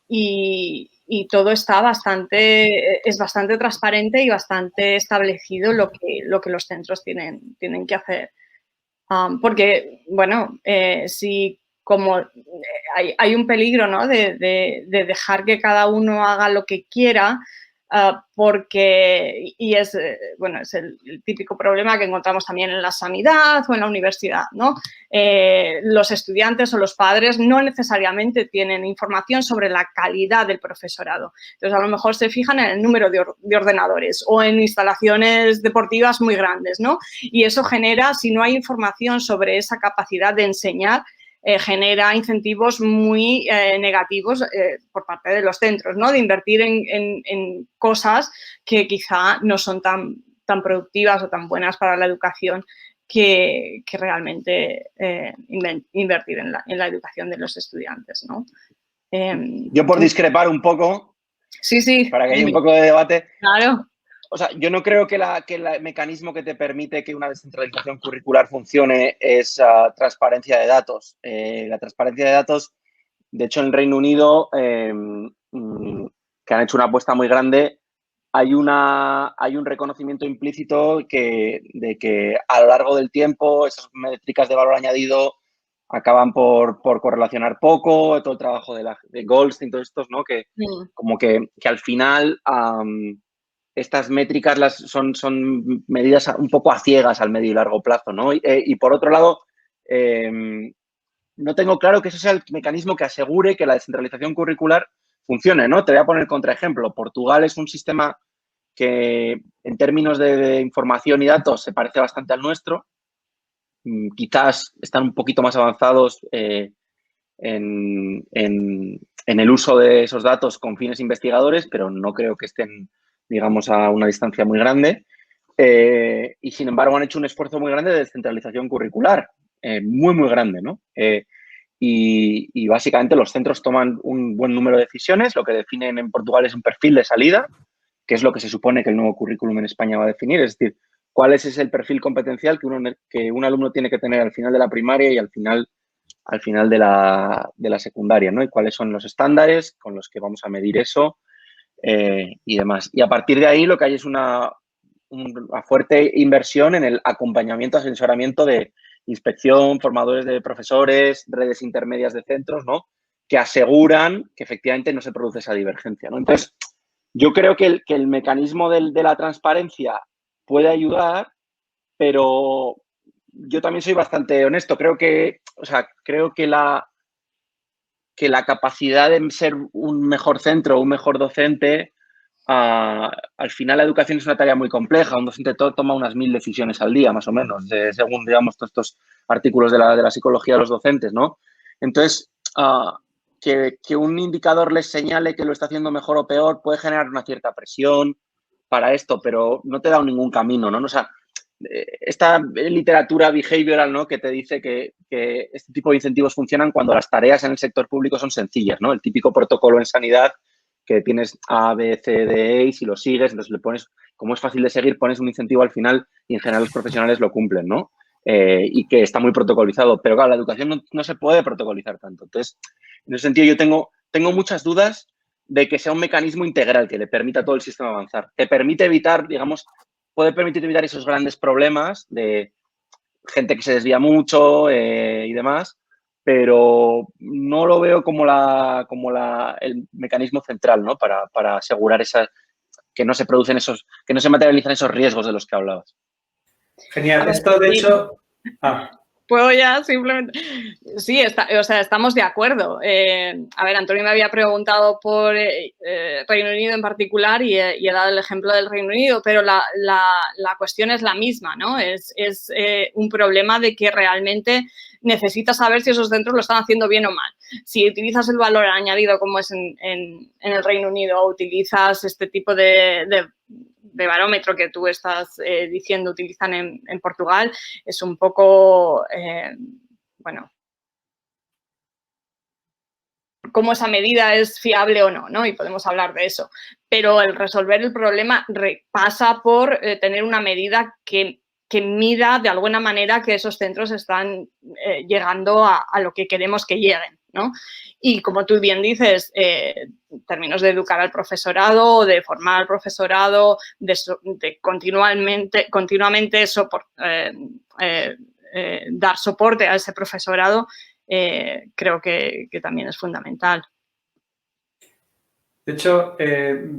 y todo está es bastante transparente y bastante establecido lo que los centros tienen que hacer. Porque, bueno, si como hay un peligro, ¿no?, de dejar que cada uno haga lo que quiera, porque, y es, bueno, es el típico problema que encontramos también en la sanidad o en la universidad, ¿no? Los estudiantes o los padres no necesariamente tienen información sobre la calidad del profesorado. Entonces, a lo mejor se fijan en el número de ordenadores o en instalaciones deportivas muy grandes, ¿no? Y eso genera, si no hay información sobre esa capacidad de enseñar, genera incentivos muy negativos por parte de los centros, ¿no? De invertir en cosas que quizá no son tan productivas o tan buenas para la educación que realmente invertir en la educación de los estudiantes, ¿no? Yo por discrepar un poco, sí, para que haya un poco de debate. Claro. O sea, yo no creo que el mecanismo que te permite que una descentralización curricular funcione es transparencia de datos. La transparencia de datos, de hecho, en el Reino Unido, que han hecho una apuesta muy grande, hay un reconocimiento implícito de que a lo largo del tiempo esas métricas de valor añadido acaban por correlacionar poco, todo el trabajo de Goldstein, todos estos, ¿no? Que como que al final estas métricas son medidas un poco a ciegas al medio y largo plazo, ¿no? Y por otro lado, no tengo claro que ese sea el mecanismo que asegure que la descentralización curricular funcione, ¿no? Te voy a poner contraejemplo. Portugal es un sistema que en términos de información y datos se parece bastante al nuestro. Quizás están un poquito más avanzados en el uso de esos datos con fines investigadores, pero no creo que estén, digamos, a una distancia muy grande. Y, sin embargo, han hecho un esfuerzo muy grande de descentralización curricular, muy, muy grande, ¿no? Y básicamente los centros toman un buen número de decisiones. Lo que definen en Portugal es un perfil de salida, que es lo que se supone que el nuevo currículum en España va a definir. Es decir, cuál es el perfil competencial que un alumno tiene que tener al final de la primaria y al final de la secundaria, ¿no? Y cuáles son los estándares con los que vamos a medir eso y demás. Y a partir de ahí lo que hay es una fuerte inversión en el acompañamiento, asesoramiento de inspección, formadores de profesores, redes intermedias de centros, ¿no? Que aseguran que efectivamente no se produce esa divergencia, ¿no? Entonces, yo creo que el mecanismo de la transparencia puede ayudar, pero yo también soy bastante honesto. Creo que la capacidad de ser un mejor centro, un mejor docente, al final la educación es una tarea muy compleja. Un docente toma unas 1000 decisiones al día, más o menos, según, digamos, todos estos artículos de la psicología de los docentes, ¿no? Entonces, que un indicador les señale que lo está haciendo mejor o peor puede generar una cierta presión para esto, pero no te da ningún camino, ¿no? O sea, esta literatura behavioral, ¿no?, que te dice que este tipo de incentivos funcionan cuando las tareas en el sector público son sencillas, ¿no? El típico protocolo en sanidad que tienes A, B, C, D, E y si lo sigues, entonces le pones, como es fácil de seguir, pones un incentivo al final y en general los profesionales lo cumplen, ¿no? Y que está muy protocolizado. Pero claro, la educación no se puede protocolizar tanto. Entonces, en ese sentido, yo tengo muchas dudas de que sea un mecanismo integral que le permita a todo el sistema avanzar. Te permite evitar, digamos, puede permitir evitar esos grandes problemas de gente que se desvía mucho y demás, pero no lo veo como el mecanismo central, ¿no? Para asegurar que no se producen que no se materializan esos riesgos de los que hablabas. Genial. Esto, de hecho... Puedo ya simplemente... Sí, estamos de acuerdo. A ver, Antonio me había preguntado por Reino Unido en particular y he dado el ejemplo del Reino Unido, pero la cuestión es la misma, ¿no? Es un problema de que realmente necesitas saber si esos centros lo están haciendo bien o mal. Si utilizas el valor añadido como es en el Reino Unido o utilizas este tipo de barómetro que tú estás diciendo utilizan en Portugal, es un poco, bueno, cómo esa medida es fiable o no, ¿no? Y podemos hablar de eso. Pero el resolver el problema pasa por tener una medida que que mida de alguna manera que esos centros están llegando a lo que queremos que lleguen, ¿no? Y como tú bien dices, en términos de educar al profesorado, de formar al profesorado, de continuamente dar soporte a ese profesorado, creo que también es fundamental. De hecho,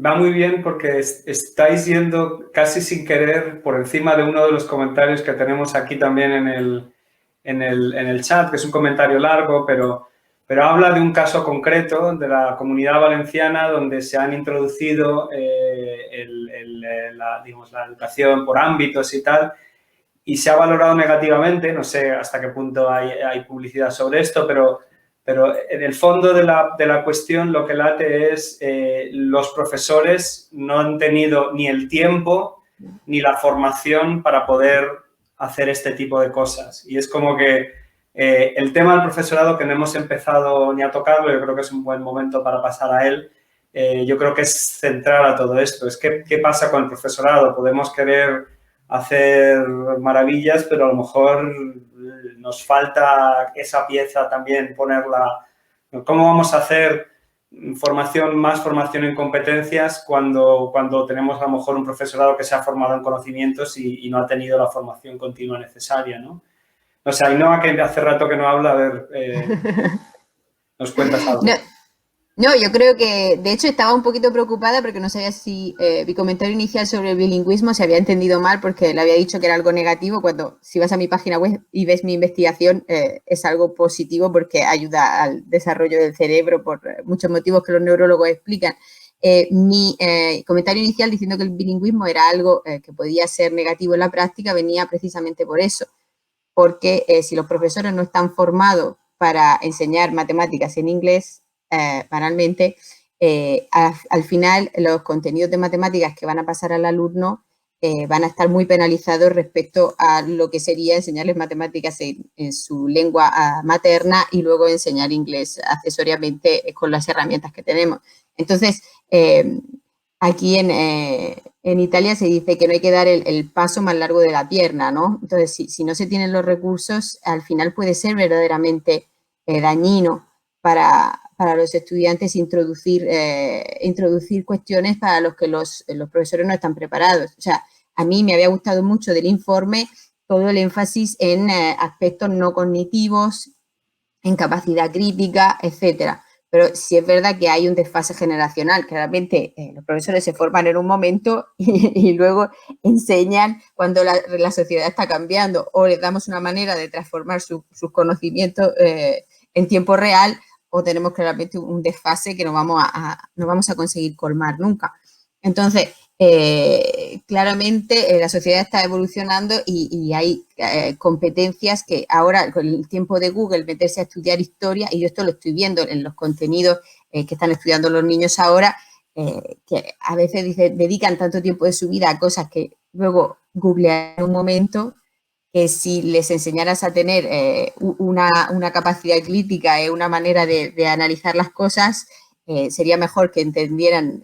va muy bien porque estáis yendo casi sin querer por encima de uno de los comentarios que tenemos aquí también en el chat, que es un comentario largo, pero habla de un caso concreto de la Comunidad Valenciana donde se han introducido la educación por ámbitos y tal, y se ha valorado negativamente. No sé hasta qué punto hay publicidad sobre esto, pero en el fondo de la cuestión lo que late es los profesores no han tenido ni el tiempo ni la formación para poder hacer este tipo de cosas. Y es como que el tema del profesorado, que no hemos empezado ni a tocarlo, yo creo que es un buen momento para pasar a él. Yo creo que es central a todo esto. Es que, ¿qué pasa con el profesorado? Podemos querer hacer maravillas, pero a lo mejor nos falta esa pieza también, ponerla. ¿Cómo vamos a hacer más formación en competencias cuando tenemos a lo mejor un profesorado que se ha formado en conocimientos y no ha tenido la formación continua necesaria, ¿no? O sea, Ainhoa, que hace rato que no habla, a ver, ¿nos cuentas algo? No, yo creo que, de hecho, estaba un poquito preocupada porque no sabía si mi comentario inicial sobre el bilingüismo se había entendido mal, porque le había dicho que era algo negativo, cuando si vas a mi página web y ves mi investigación, es algo positivo porque ayuda al desarrollo del cerebro por muchos motivos que los neurólogos explican. Mi comentario inicial diciendo que el bilingüismo era algo que podía ser negativo en la práctica venía precisamente por eso, porque si los profesores no están formados para enseñar matemáticas en inglés, banalmente, al final los contenidos de matemáticas que van a pasar al alumno van a estar muy penalizados respecto a lo que sería enseñarles matemáticas en su lengua materna y luego enseñar inglés accesoriamente con las herramientas que tenemos. Entonces, aquí en Italia se dice que no hay que dar el paso más largo de la pierna, ¿no? Entonces, si no se tienen los recursos, al final puede ser verdaderamente dañino para los estudiantes introducir cuestiones para los que los profesores no están preparados. O sea, a mí me había gustado mucho del informe todo el énfasis en aspectos no cognitivos, en capacidad crítica, etcétera. Pero sí es verdad que hay un desfase generacional. Claramente los profesores se forman en un momento y luego enseñan cuando la sociedad está cambiando, o les damos una manera de transformar sus conocimientos en tiempo real, o tenemos claramente un desfase que no vamos a conseguir colmar nunca. Entonces, claramente la sociedad está evolucionando y hay competencias que ahora, con el tiempo de Google, meterse a estudiar historia, y yo esto lo estoy viendo en los contenidos que están estudiando los niños ahora, que a veces dedican tanto tiempo de su vida a cosas que luego googlean en un momento, que si les enseñaras a tener una capacidad crítica, una manera de analizar las cosas, sería mejor que entendieran,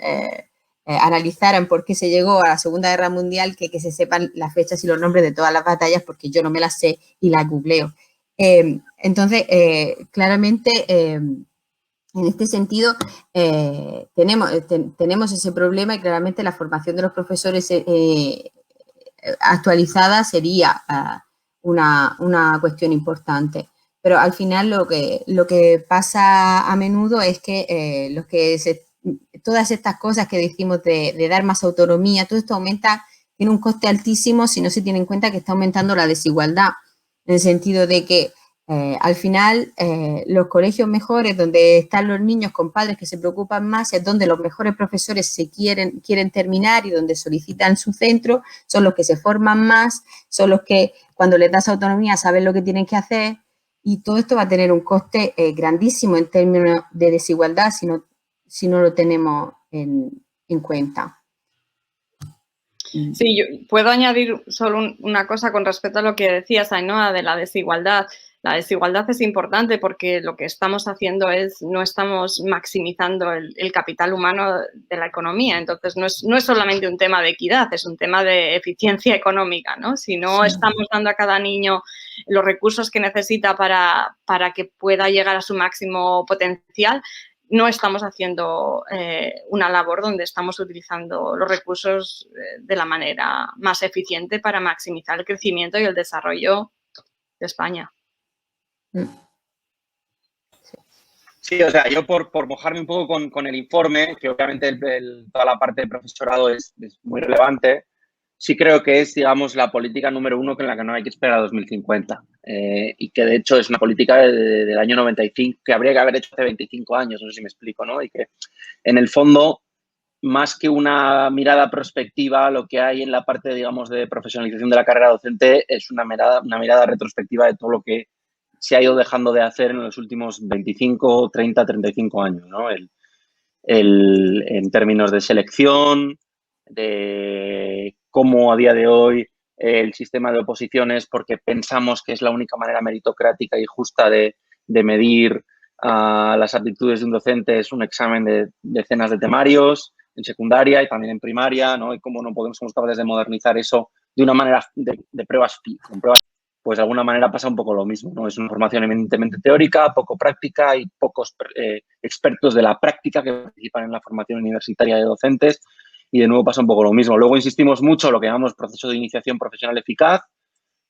analizaran por qué se llegó a la Segunda Guerra Mundial, que se sepan las fechas y los nombres de todas las batallas, porque yo no me las sé y las googleo. Entonces, claramente, en este sentido, tenemos ese problema, y claramente la formación de los profesores actualizada sería una cuestión importante. Pero al final lo que pasa a menudo es que todas estas cosas que decimos de dar más autonomía, todo esto tiene un coste altísimo si no se tiene en cuenta que está aumentando la desigualdad, en el sentido de que al final los colegios mejores, donde están los niños con padres que se preocupan más, es donde los mejores profesores se quieren terminar y donde solicitan su centro, son los que se forman más, son los que cuando les das autonomía saben lo que tienen que hacer, y todo esto va a tener un coste grandísimo en términos de desigualdad si no lo tenemos en cuenta. Sí, yo puedo añadir solo una cosa con respecto a lo que decías, Ainhoa, de la desigualdad. La desigualdad es importante porque lo que estamos haciendo no estamos maximizando el capital humano de la economía. Entonces, no es solamente un tema de equidad, es un tema de eficiencia económica, ¿no? Si no estamos dando a cada niño los recursos que necesita para que pueda llegar a su máximo potencial, no estamos haciendo una labor donde estamos utilizando los recursos de la manera más eficiente para maximizar el crecimiento y el desarrollo de España. Sí, o sea, yo por mojarme un poco con el informe, que obviamente toda la parte del profesorado es muy relevante, sí creo que es, digamos, la política número 1 en la que no hay que esperar a 2050 y que, de hecho, es una política del año 95 que habría que haber hecho hace 25 años, no sé si me explico, ¿no? Y que, en el fondo, más que una mirada prospectiva, lo que hay en la parte, digamos, de profesionalización de la carrera docente es una mirada retrospectiva de todo lo que se ha ido dejando de hacer en los últimos 25, 30, 35 años, ¿no? En términos de selección, de cómo a día de hoy el sistema de oposiciones, porque pensamos que es la única manera meritocrática y justa de medir las aptitudes de un docente, es un examen de decenas de temarios en secundaria y también en primaria, ¿no? Y cómo no somos capaces de modernizar eso de una manera de pruebas, con pruebas, pues de alguna manera pasa un poco lo mismo, ¿no? Es una formación eminentemente teórica, poco práctica y pocos expertos de la práctica que participan en la formación universitaria de docentes y de nuevo pasa un poco lo mismo. Luego insistimos mucho en lo que llamamos proceso de iniciación profesional eficaz,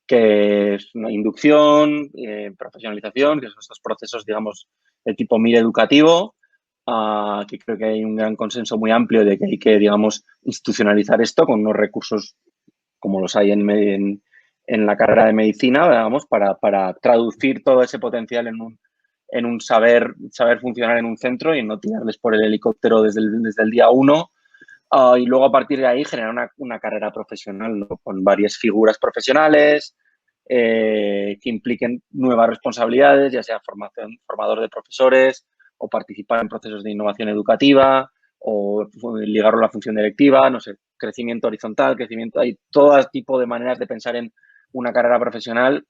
que es una inducción, profesionalización, que son estos procesos, digamos, de tipo MIR educativo, que creo que hay un gran consenso muy amplio de que hay que, digamos, institucionalizar esto con unos recursos como los hay en la carrera de medicina, digamos, para traducir todo ese potencial en un saber funcionar en un centro y no tirarles por el helicóptero desde el día 1. Y luego, a partir de ahí, generar una carrera profesional, ¿no? Con varias figuras profesionales que impliquen nuevas responsabilidades, ya sea formador de profesores o participar en procesos de innovación educativa o ligarlo a la función directiva, no sé, crecimiento horizontal, hay todo tipo de maneras de pensar en una carrera profesional,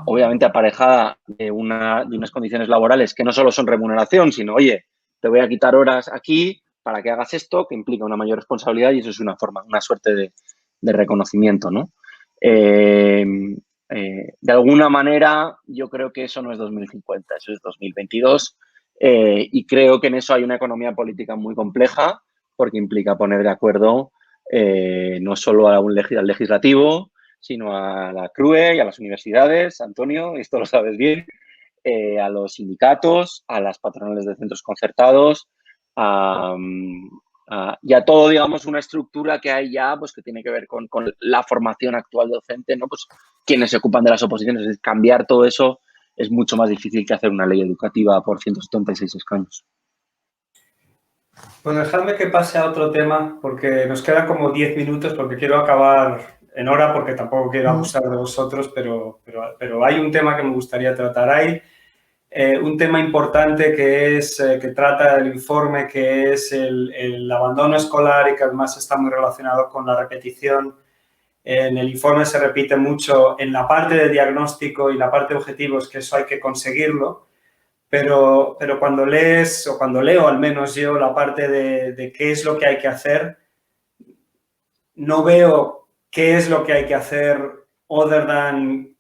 obviamente aparejada de unas condiciones laborales que no solo son remuneración, sino, oye, te voy a quitar horas aquí para que hagas esto, que implica una mayor responsabilidad y eso es una suerte de reconocimiento, ¿no? De alguna manera, yo creo que eso no es 2050, eso es 2022 y creo que en eso hay una economía política muy compleja porque implica poner de acuerdo no solo al legislativo, sino a la CRUE y a las universidades, Antonio, esto lo sabes bien, a los sindicatos, a las patronales de centros concertados, y a todo, digamos, una estructura que hay ya, pues que tiene que ver con la formación actual docente, ¿no? Pues quienes se ocupan de las oposiciones, es decir, cambiar todo eso es mucho más difícil que hacer una ley educativa por 176 escaños. Pues dejadme que pase a otro tema, porque nos quedan como 10 minutos, porque quiero acabar en hora, porque tampoco quiero abusar de vosotros, pero hay un tema que me gustaría tratar ahí. Un tema importante que trata el informe, que es el abandono escolar y que además está muy relacionado con la repetición. En el informe se repite mucho en la parte de diagnóstico y la parte de objetivos, que eso hay que conseguirlo, pero cuando lees, o cuando leo al menos yo, la parte de qué es lo que hay que hacer, no veo qué es lo que hay que hacer other than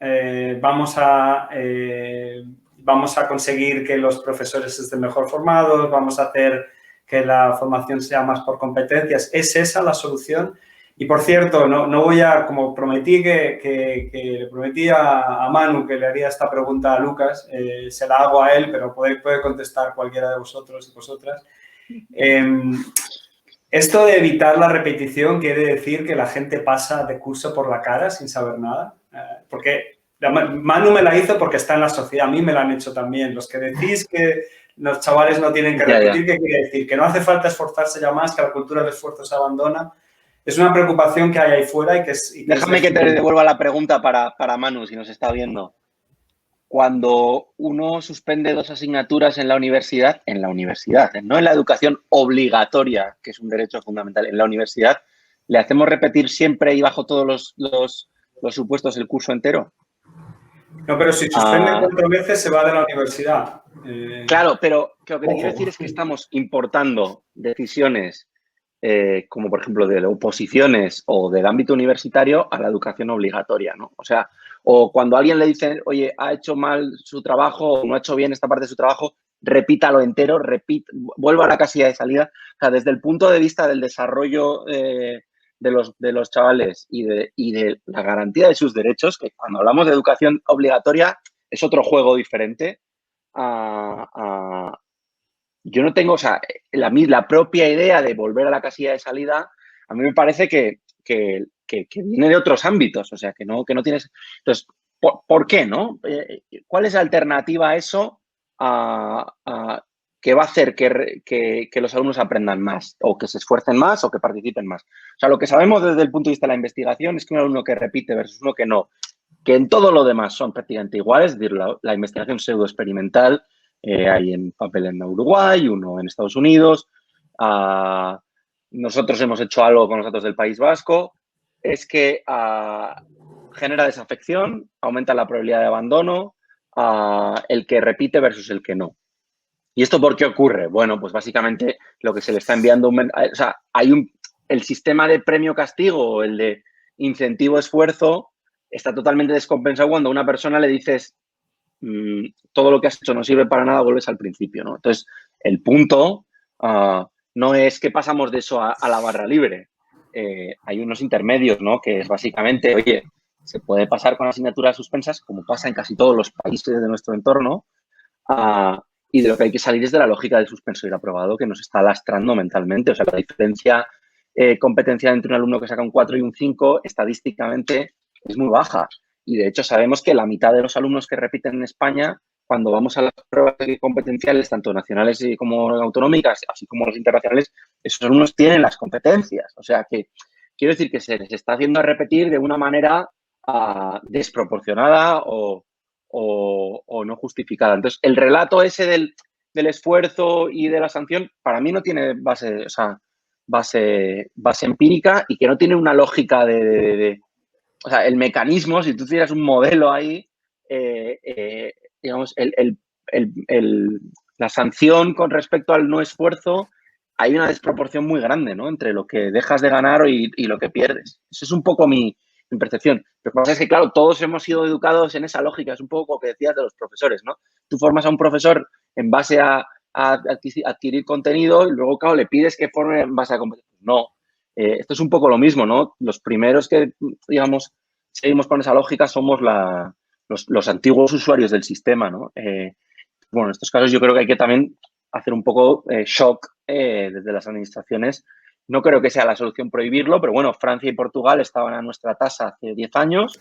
vamos a conseguir que los profesores estén mejor formados, vamos a hacer que la formación sea más por competencias. ¿Es esa la solución? Y, por cierto, no voy a, como prometí que le prometí a Manu que le haría esta pregunta a Lucas, se la hago a él, pero puede contestar cualquiera de vosotros y vosotras. ¿Esto de evitar la repetición quiere decir que la gente pasa de curso por la cara sin saber nada? Porque Manu me la hizo porque está en la sociedad, a mí me la han hecho también. Los que decís que los chavales no tienen que repetir, ¿qué quiere decir? Que no hace falta esforzarse ya más, que la cultura del esfuerzo se abandona. Es una preocupación que hay ahí fuera y que es... Déjame que te devuelva la pregunta para Manu, si nos está viendo. Cuando uno suspende 2 asignaturas en la universidad, no en la educación obligatoria, que es un derecho fundamental, en la universidad, ¿le hacemos repetir siempre y bajo todos los supuestos el curso entero? No, pero si suspende 4 veces se va de la universidad. Claro, pero lo que te Ojo. quiero decir es que estamos importando decisiones como, por ejemplo, de oposiciones o del ámbito universitario a la educación obligatoria, ¿no? O sea, o cuando a alguien le dicen, oye, ha hecho mal su trabajo o no ha hecho bien esta parte de su trabajo, repítalo entero, vuelva a la casilla de salida. O sea, desde el punto de vista del desarrollo de los chavales y de la garantía de sus derechos, que cuando hablamos de educación obligatoria es otro juego diferente. Yo no tengo, o sea, la propia idea de volver a la casilla de salida, a mí me parece que viene de otros ámbitos, o sea, que no tienes... Entonces, ¿por qué, no? ¿Cuál es la alternativa a eso que va a hacer que los alumnos aprendan más o que se esfuercen más o que participen más? O sea, lo que sabemos desde el punto de vista de la investigación es que un alumno que repite versus uno que no, que en todo lo demás son prácticamente iguales, es decir, la investigación pseudoexperimental, hay en papel en Uruguay, uno en Estados Unidos. Nosotros hemos hecho algo con los datos del País Vasco. Es que genera desafección, aumenta la probabilidad de abandono, el que repite versus el que no. ¿Y esto por qué ocurre? Bueno, pues básicamente lo que se le está enviando... O sea, el sistema de premio-castigo o el de incentivo-esfuerzo está totalmente descompensado cuando a una persona le dices todo lo que has hecho no sirve para nada, vuelves al principio, ¿no? Entonces, el punto no es que pasamos de eso a la barra libre. Hay unos intermedios, ¿no? Que es básicamente, oye, se puede pasar con asignaturas suspensas, como pasa en casi todos los países de nuestro entorno, y de lo que hay que salir es de la lógica del suspenso y el aprobado que nos está lastrando mentalmente. O sea, la diferencia competencial entre un alumno que saca un 4 y un 5, estadísticamente, es muy baja. Y, de hecho, sabemos que la mitad de los alumnos que repiten en España, cuando vamos a las pruebas competenciales, tanto nacionales como autonómicas, así como los internacionales, esos alumnos tienen las competencias. O sea, que quiero decir que se les está haciendo repetir de una manera desproporcionada o no justificada. Entonces, el relato ese del esfuerzo y de la sanción, para mí no tiene base empírica y que no tiene una lógica o sea, el mecanismo, si tú tuvieras un modelo ahí, digamos, la sanción con respecto al no esfuerzo, hay una desproporción muy grande, ¿no? Entre lo que dejas de ganar y lo que pierdes. Eso es un poco mi percepción. Lo que pasa es que, claro, todos hemos sido educados en esa lógica. Es un poco lo que decías de los profesores, ¿no? Tú formas a un profesor en base a adquirir contenido y luego, claro, le pides que forme en base a competencias. No. Esto es un poco lo mismo, ¿no? Los primeros que, digamos, seguimos con esa lógica somos los antiguos usuarios del sistema, ¿no? Bueno, en estos casos yo creo que hay que también hacer un poco shock desde las administraciones. No creo que sea la solución prohibirlo, pero bueno, Francia y Portugal estaban a nuestra tasa hace 10 años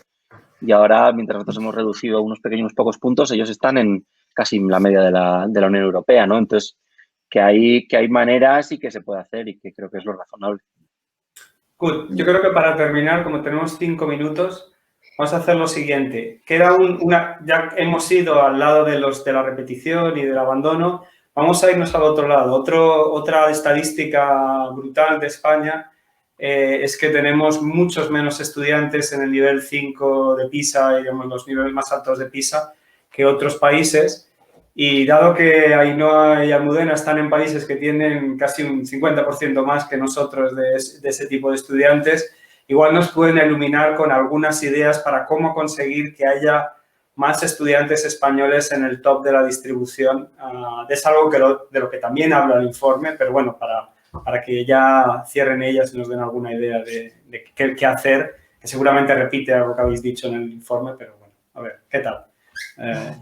y ahora, mientras nosotros hemos reducido unos pocos puntos, ellos están en casi la media de la Unión Europea, ¿no? Entonces, que hay maneras y que se puede hacer y que creo que es lo razonable. Good. Yo creo que para terminar, como tenemos 5 minutos, vamos a hacer lo siguiente. Queda ya hemos ido al lado de la repetición y del abandono. Vamos a irnos al otro lado. Otra estadística brutal de España es que tenemos muchos menos estudiantes en el nivel 5 de PISA, digamos, los niveles más altos de PISA, que otros países. Y dado que Ainhoa y Almudena están en países que tienen casi un 50% más que nosotros de ese tipo de estudiantes, igual nos pueden iluminar con algunas ideas para cómo conseguir que haya más estudiantes españoles en el top de la distribución. Es algo de lo que también habla el informe, pero bueno, para que ya cierren ellas y nos den alguna idea de qué hacer, que seguramente repite algo que habéis dicho en el informe, pero bueno, a ver, ¿qué tal?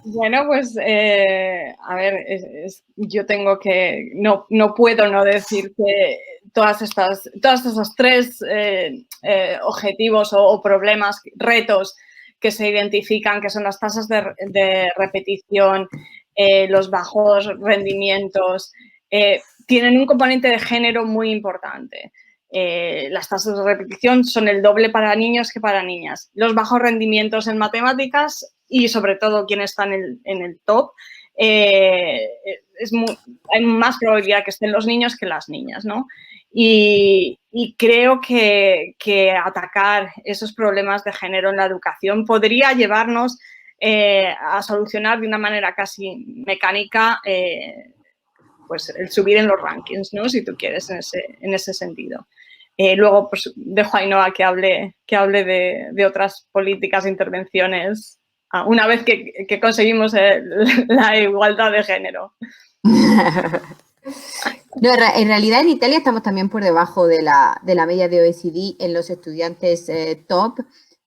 Bueno, pues, a ver, yo tengo que, no puedo no decir que todos esos 3 objetivos o problemas, retos que se identifican, que son las tasas de repetición, los bajos rendimientos, tienen un componente de género muy importante. Las tasas de repetición son el doble para niños que para niñas. Los bajos rendimientos en matemáticas y, sobre todo, quienes están en el top, hay más probabilidad que estén los niños que las niñas, ¿no? Y creo que atacar esos problemas de género en la educación podría llevarnos a solucionar de una manera casi mecánica pues el subir en los rankings, ¿no? Si tú quieres, en ese sentido. Luego pues, dejo a Ainhoa que hable de otras políticas e intervenciones una vez que conseguimos la igualdad de género. No, en realidad en Italia estamos también por debajo de la media de OECD en los estudiantes top,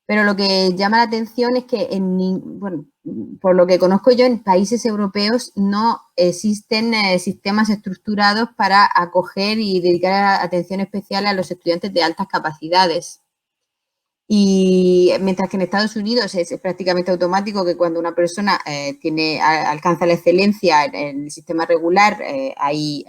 pero lo que llama la atención es que, bueno, por lo que conozco yo, en países europeos no existen sistemas estructurados para acoger y dedicar atención especial a los estudiantes de altas capacidades. Y mientras que en Estados Unidos es prácticamente automático que cuando una persona alcanza la excelencia en el sistema regular, hay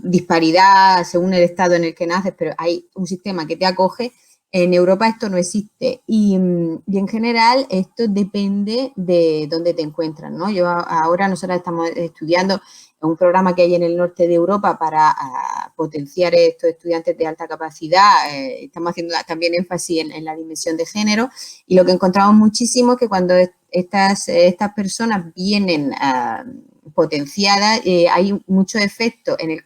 disparidad según el estado en el que naces, pero hay un sistema que te acoge. En Europa esto no existe y en general esto depende de dónde te encuentras, ¿no? Ahora nosotros estamos estudiando un programa que hay en el norte de Europa para potenciar estos estudiantes de alta capacidad. Estamos haciendo también énfasis en la dimensión de género y lo que encontramos muchísimo es que cuando estas personas vienen potenciadas, hay mucho efecto en el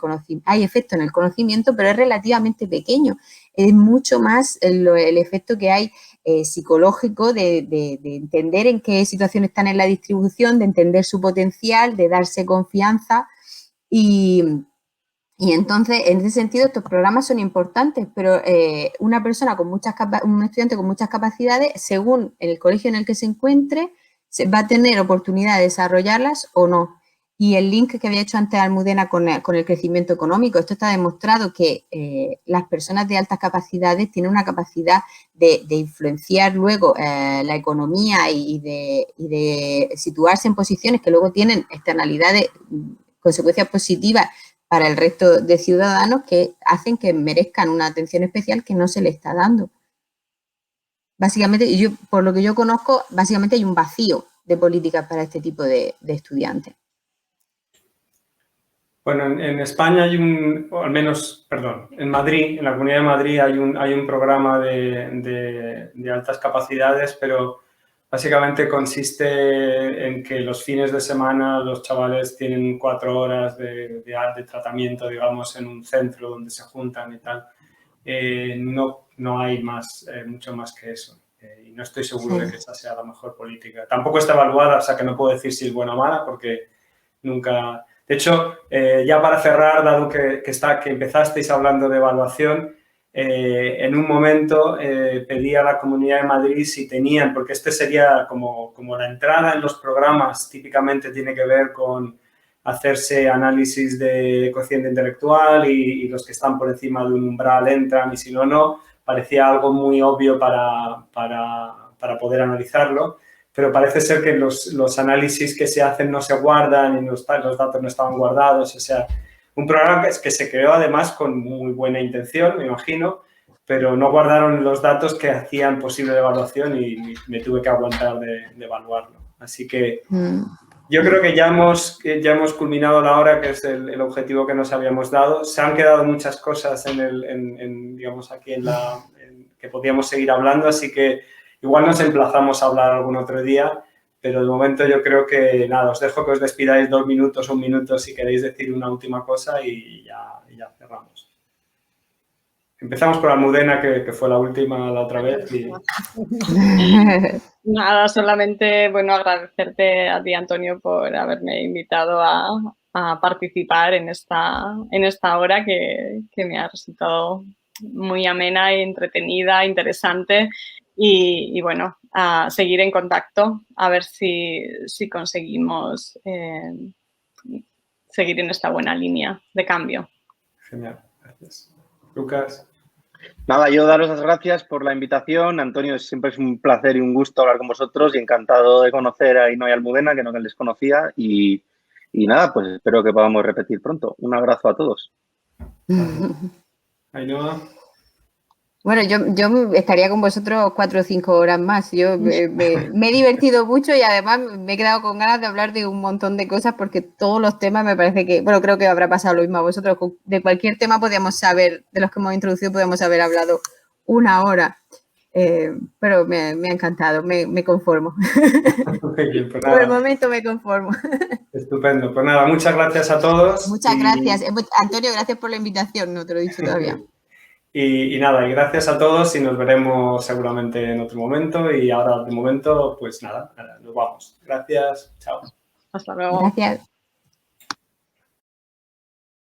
conocimiento, pero es relativamente pequeño. Es mucho más el efecto que hay psicológico de entender en qué situación están en la distribución, de entender su potencial, de darse confianza y entonces, en ese sentido, estos programas son importantes, pero un estudiante con muchas capacidades, según el colegio en el que se encuentre, va a tener oportunidad de desarrollarlas o no. Y el link que había hecho antes Almudena con el crecimiento económico, esto está demostrado que las personas de altas capacidades tienen una capacidad de influenciar luego la economía y de situarse en posiciones que luego tienen externalidades, consecuencias positivas para el resto de ciudadanos que hacen que merezcan una atención especial que no se le está dando. Básicamente, por lo que yo conozco, básicamente hay un vacío de políticas para este tipo de estudiantes. Bueno, en España hay en Madrid, en la Comunidad de Madrid hay un programa de altas capacidades, pero básicamente consiste en que los fines de semana los chavales tienen 4 horas de tratamiento, digamos, en un centro donde se juntan y tal. No hay mucho más que eso. Y no estoy seguro de que esa sea la mejor política. Tampoco está evaluada, o sea que no puedo decir si es buena o mala, porque nunca... De hecho, ya para cerrar, dado que empezasteis hablando de evaluación, en un momento pedí a la Comunidad de Madrid si tenían, porque este sería como la entrada en los programas, típicamente tiene que ver con hacerse análisis de cociente intelectual y los que están por encima de un umbral entran y si no, parecía algo muy obvio para poder analizarlo. Pero parece ser que los análisis que se hacen no se guardan y los datos no estaban guardados. O sea, un programa que se creó además con muy buena intención, me imagino, pero no guardaron los datos que hacían posible la evaluación y me tuve que aguantar de evaluarlo. Así que yo creo que ya hemos culminado la hora, que es el objetivo que nos habíamos dado. Se han quedado muchas cosas digamos, aquí que podíamos seguir hablando, así que igual nos emplazamos a hablar algún otro día, pero de momento yo creo que nada, os dejo que os despidáis 2 minutos, 1 minuto si queréis decir una última cosa y ya cerramos. Empezamos por Almudena, que fue la última la otra vez. Nada, solamente, bueno, agradecerte a ti, Antonio, por haberme invitado a participar en esta hora que me ha resultado muy amena y entretenida, interesante. Y bueno, a seguir en contacto, a ver si conseguimos seguir en esta buena línea de cambio. Genial, gracias. Lucas. Nada, yo daros las gracias por la invitación. Antonio, siempre es un placer y un gusto hablar con vosotros y encantado de conocer a Ainhoa y Almudena, que no les conocía. Y nada, pues espero que podamos repetir pronto. Un abrazo a todos. Ainhoa. Bueno, yo estaría con vosotros 4 o 5 horas más. Yo me he divertido mucho y además me he quedado con ganas de hablar de un montón de cosas porque todos los temas me parece que, bueno, creo que habrá pasado lo mismo a vosotros. De cualquier tema podíamos saber, de los que hemos introducido, podíamos haber hablado 1 hora. pero me ha encantado, me conformo. Muy bien, pues Por el nada, momento me conformo. estupendo. Pues nada, muchas gracias a todos. Muchas y- gracias. Antonio, gracias por la invitación, no te lo he dicho todavía. Y nada, y gracias a todos y nos veremos seguramente en otro momento. Y ahora, de momento, pues nada, nos vamos. Gracias, chao. Hasta luego. Gracias.